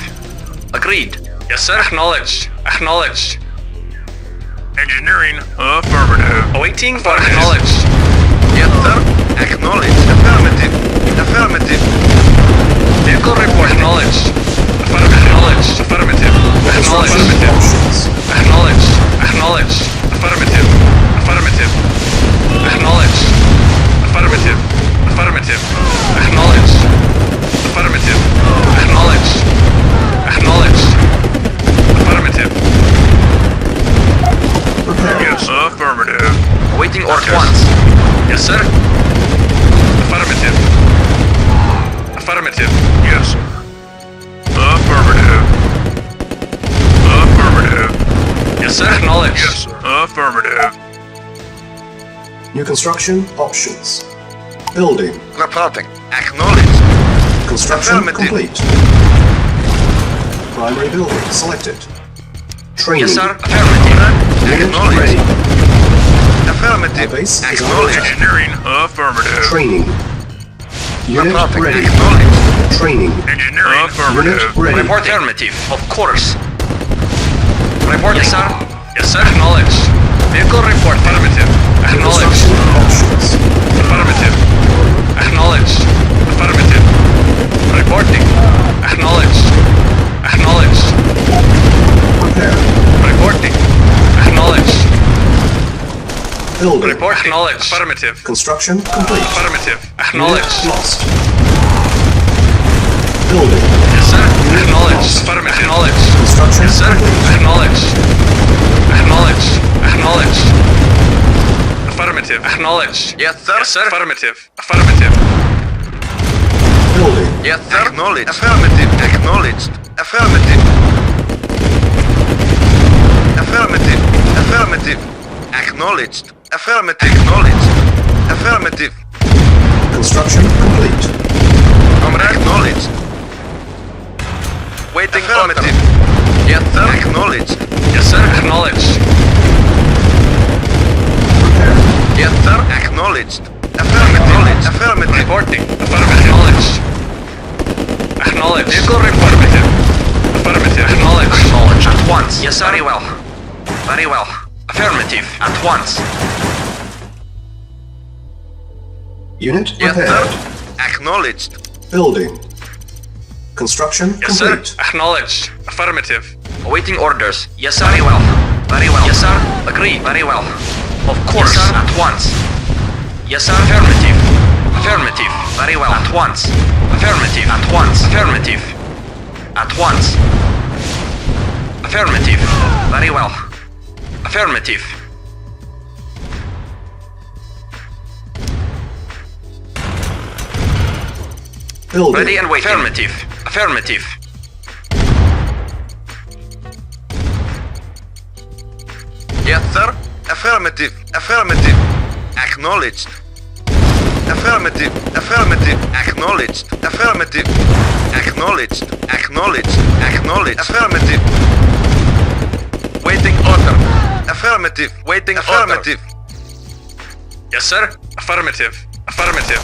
Agreed. Yes, sir. Acknowledged. Acknowledged. Engineering. Affirmative. Awaiting for acknowledged. Yes, sir. Acknowledged. Affirmative. Affirmative. Vehicle report acknowledged. Affirmative. Yes, sir. Acknowledged. Yes, sir. Affirmative. New construction options. Building. Reporting. Acknowledged. Construction Affirmative. complete. Primary building selected. Training. Yes, sir. Affirmative. Unit Acknowledged. ready. Affirmative. Base is Acknowledged. under attack. Engineering. Affirmative. Training. Unit Reporting. ready. Acknowledged. Training. Engineering. Unit Affirmative. ready. Report affirmative. Of course. Reporting. Yes, sir. Yes, sir. Acknowledged. Vehicle report. Affirmative. Acknowledged. Construction options. Affirmative. Acknowledged. Affirmative. Reporting. Acknowledged. Acknowledged. Prepare. Reporting. Acknowledged. Building. Report acknowledged. Affirmative. Construction complete. Affirmative. Unit Acknowledged. lost. Building. Yes, sir. Acknowledged. Affirmative. Acknowledged. Construction Yes, sir. complete. Acknowledged. Acknowledged. Acknowledged. Affirmative. Acknowledged. Yes, sir. Yes, sir. Affirmative. Affirmative. Building. Yes, sir. Acknowledged. Affirmative. Acknowledged. Affirmative. Affirmative. Affirmative. Acknowledged. Affirmative. Acknowledged. Affirmative. Construction complete. Comrade. Acknowledged. Waiting. Affirmative. Yes, sir. Acknowledged. Yes, sir. Acknowledged. Prepare. Yes, sir. Acknowledged. Affirmative. Affirmative. Reporting. Affirmative. Acknowledged. Acknowledged. Vehicle affirmative. Affirmative. Acknowledged. Acknowledged. At once. Yes, sir. Very well. Very well. Affirmative. At once. Unit Yes, prepared. sir. Acknowledged. Building. Construction Yes, sir. complete. Acknowledged. Affirmative. Awaiting orders. Yes, sir. Very well. Very well. Yes, sir. Agreed. Very well. Of course. Yes, sir. At once. Yes, sir. Affirmative. Affirmative. Very well. At once. Affirmative. At once. Affirmative. At once. Affirmative. Very well. Affirmative. Building. Ready and waiting. Affirmative. Affirmative. Yes, sir. Affirmative. Affirmative. Acknowledged. Affirmative. Affirmative. Acknowledged. Affirmative. Acknowledged. Acknowledged. Acknowledged. Affirmative. Waiting order. Affirmative. Waiting affirmative. Yes, sir. Affirmative. Affirmative.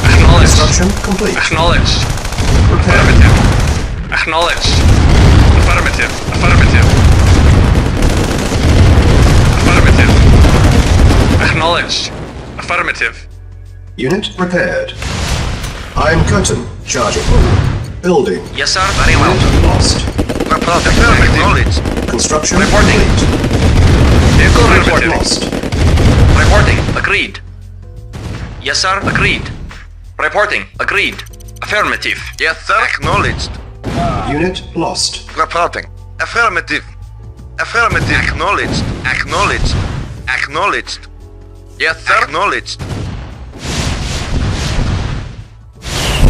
Acknowledged. Construction complete. Acknowledged. Prepare. Affirmative. Acknowledged. Affirmative. Affirmative. Affirmative. Acknowledged. Affirmative. Unit repaired. Iron curtain charging. Building. Yes, sir. Very well. Unit lost. Affirmative. Acknowledged. Construction Reporting. complete. Vehicle Unit reporting. lost. Reporting. Agreed. Yes, sir. Agreed. Reporting. Agreed. Affirmative. Yes, sir. Acknowledged. Unit lost. Reporting. Affirmative. Affirmative. Acknowledged. Acknowledged. Acknowledged. Yes, sir. Acknowledged.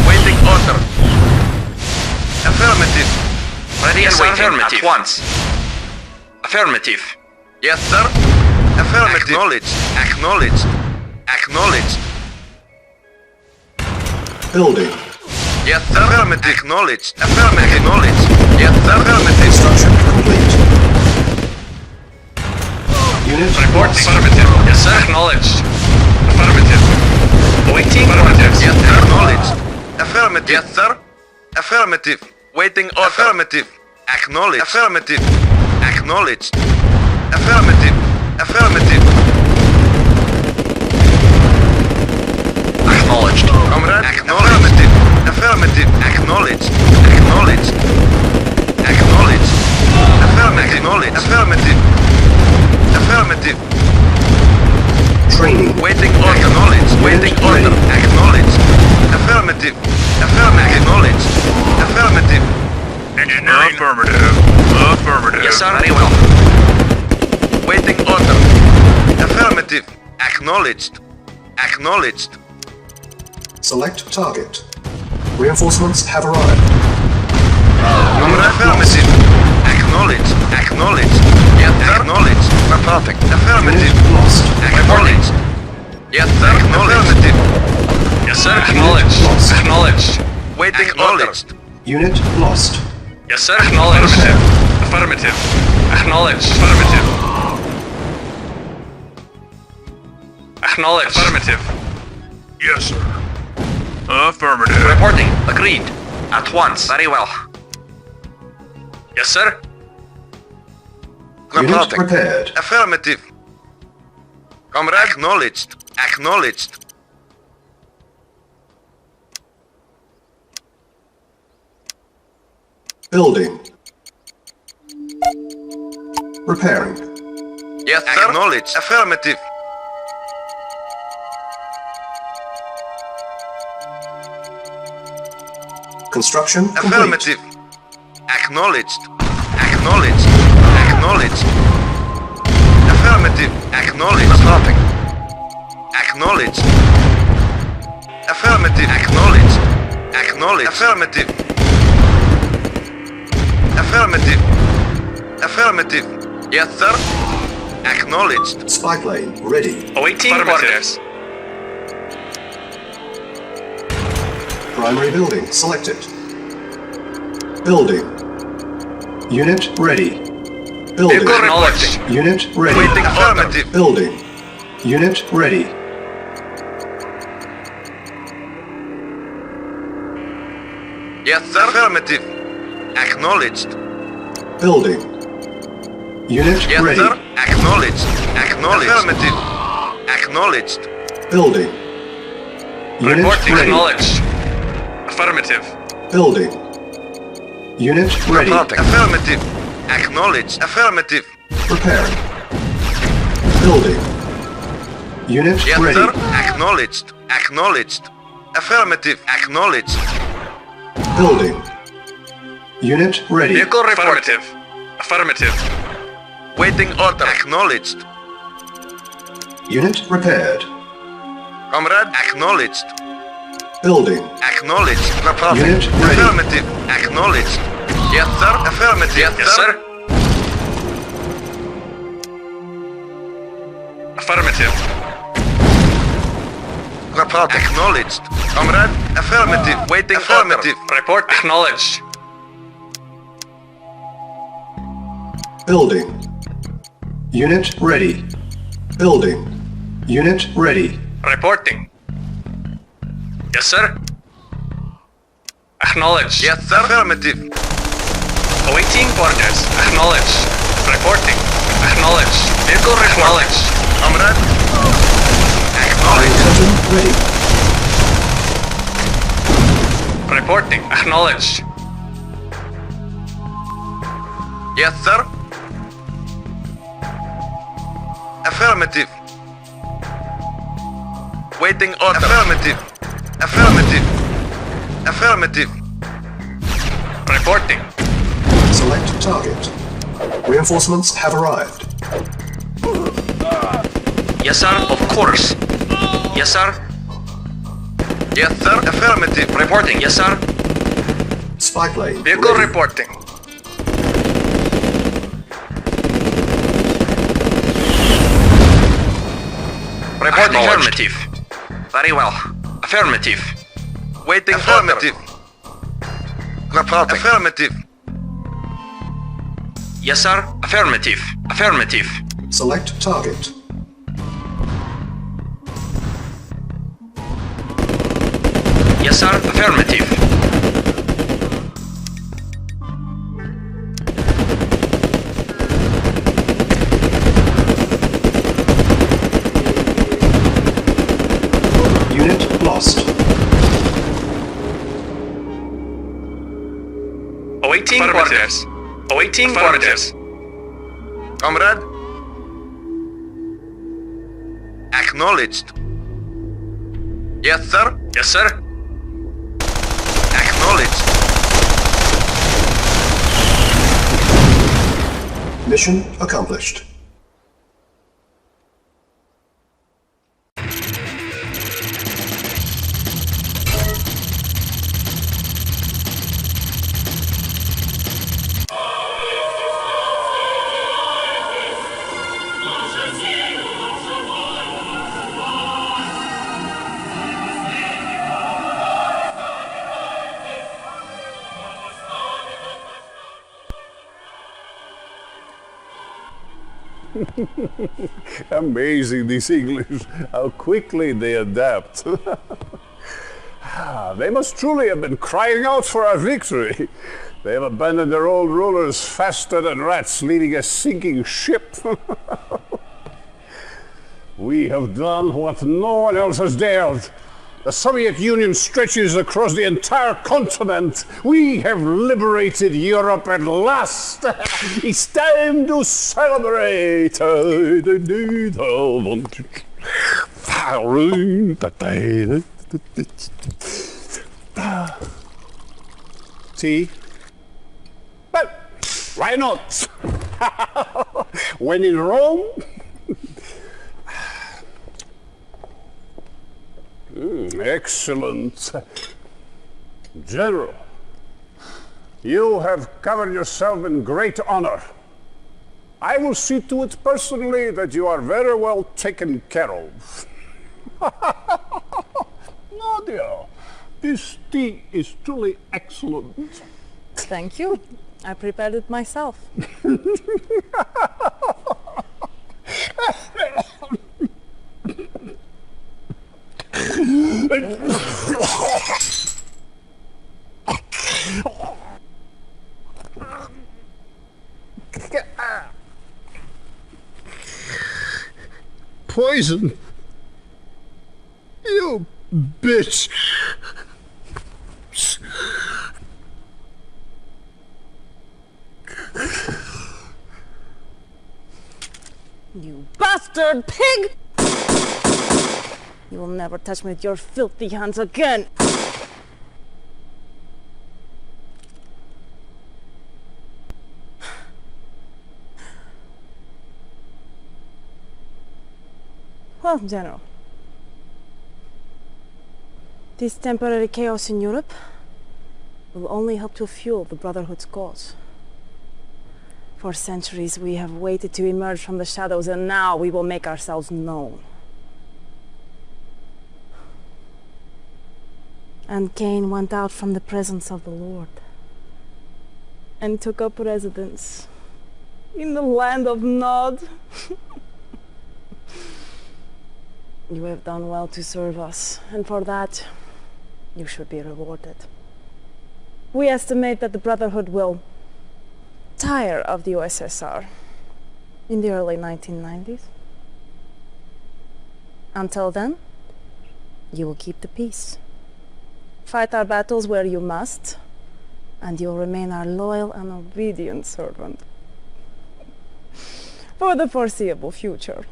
Waiting order. Affirmative. Ready and Yes, sir. waiting. Affirmative. At once. Affirmative. Yes, sir. Affirmative. Acknowledged. Acknowledged. Acknowledged. Building. Yes, sir. Affirmative. Acknowledged. Affirmative. Acknowledged. Yes, sir. Affirmative. Construction complete. Unit Reporting. lost. Affirmative. Yes, sir. Acknowledged. Affirmative. Awaiting affirmative. Yes, sir. Acknowledged. Affirmative. Yes, sir. Affirmative. Waiting order. Affirmative. Acknowledged. Affirmative. Acknowledged. Affirmative. Affirmative. Acknowledged. Comrade. Affirmative. Affirmative. Acknowledged. Acknowledged. Acknowledged. Affirmative. Acknowledged. Affirmative. Affirmative. Training. Waiting order. Acknowledged. Waiting order. Acknowledged. Affirmative. Affirmative. Acknowledged. Affirmative. Engineering. Affirmative. Affirmative. Yes, sir. Very well. Waiting order. Affirmative. Acknowledged. Acknowledged. Select target. Reinforcements have arrived. Affirmative. Acknowledged. Acknowledged. Reporting. Affirmative. Unit lost. Acknowledged. Yes, sir. Affirmative. Yes, sir. Acknowledged. Acknowledged. Waiting orders. Unit lost. Yes, sir. Acknowledged. Affirmative. Acknowledged. Affirmative. Acknowledged. Affirmative. Yes, sir. Affirmative. Reporting. Agreed. At once. Very well. Yes, sir. Unit Reporting. prepared. Affirmative. Comrade. Acknowledged. Acknowledged. Building. Repairing. Yes, sir. Acknowledged. Affirmative. Construction complete. Affirmative. Acknowledged. Acknowledged. Acknowledged. Affirmative. Acknowledged. Reporting. Acknowledged. Affirmative. Acknowledged. Acknowledged. Affirmative. Affirmative. Affirmative. Yes, sir. Acknowledged. Spy plane ready. Awaiting orders. Primary building selected. Building. Unit ready. Building. Vehicle Acknowledged. reporting. Unit ready. Waiting affirmative. Building. Unit ready. Yes, sir. Affirmative. Acknowledged. Building. Unit Yes, ready. sir. Acknowledged. Acknowledged. Affirmative. Acknowledged. Building. Unit Reporting. ready. Acknowledged. Affirmative. Building. Unit ready. Reporting. Affirmative. Acknowledged. Affirmative. Preparing. Building. Unit Yes, ready. sir. Acknowledged. Acknowledged. Affirmative. Acknowledged. Building. Unit ready. Vehicle reporting. Affirmative. Affirmative. Waiting order. Acknowledged. Unit repaired. Comrade. Acknowledged. Building. Acknowledged. Reporting. Unit ready. Affirmative. Acknowledged. Yes, sir. Affirmative. Yes, sir. Affirmative. Report. Acknowledged. Comrade. Affirmative. Waiting. Affirmative. Report. Acknowledged. Building. Unit ready. Building. Unit ready. Reporting. Yes, sir. Acknowledged. Yes, sir. Affirmative. Awaiting orders. Acknowledged. Reporting. Acknowledged. Vehicle acknowledged. Comrade. Acknowledged. Engine ready. Reporting. Acknowledged. Yes, sir. Affirmative. Waiting order. Affirmative. Affirmative. Affirmative. Reporting. Select target. Reinforcements have arrived. Yes, sir. Of course. Yes, sir. Yes, sir. Affirmative. Reporting. Yes, sir. Spy plane Vehicle ready. reporting. Reporting. Affirmative. Very well. Affirmative. Waiting affirmative. Reporting. Affirmative. Yes, sir. Affirmative. Affirmative. Select target. Yes, sir. Affirmative. Unit lost. Awaiting orders. Awaiting orders. Comrade. Acknowledged. Yes, sir. Yes, sir. Acknowledged. Mission accomplished. Amazing, these English, how quickly they adapt. They must truly have been crying out for our victory. They have abandoned their old rulers faster than rats leading a sinking ship. We have done what no one else has dared. The Soviet Union stretches across the entire continent. We have liberated Europe at last. It's time to celebrate. Tea? Well, why not? When in Rome. Excellent. General, you have covered yourself in great honor. I will see to it personally that you are very well taken care of. Nadia, this tea is truly excellent. Thank you. I prepared it myself. Poison? You bitch! You bastard pig! You will never touch me with your filthy hands again! Well, General, this temporary chaos in Europe will only help to fuel the Brotherhood's cause. For centuries we have waited to emerge from the shadows, and now we will make ourselves known. And Cain went out from the presence of the Lord and took up residence in the land of Nod. You have done well to serve us, and for that, you should be rewarded. We estimate that the Brotherhood will tire of the USSR in the early 1990s. Until then, you will keep the peace. Fight our battles where you must, and you'll remain our loyal and obedient servant for the foreseeable future.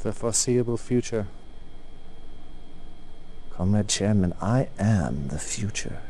The foreseeable future. Comrade Chairman, I am the future.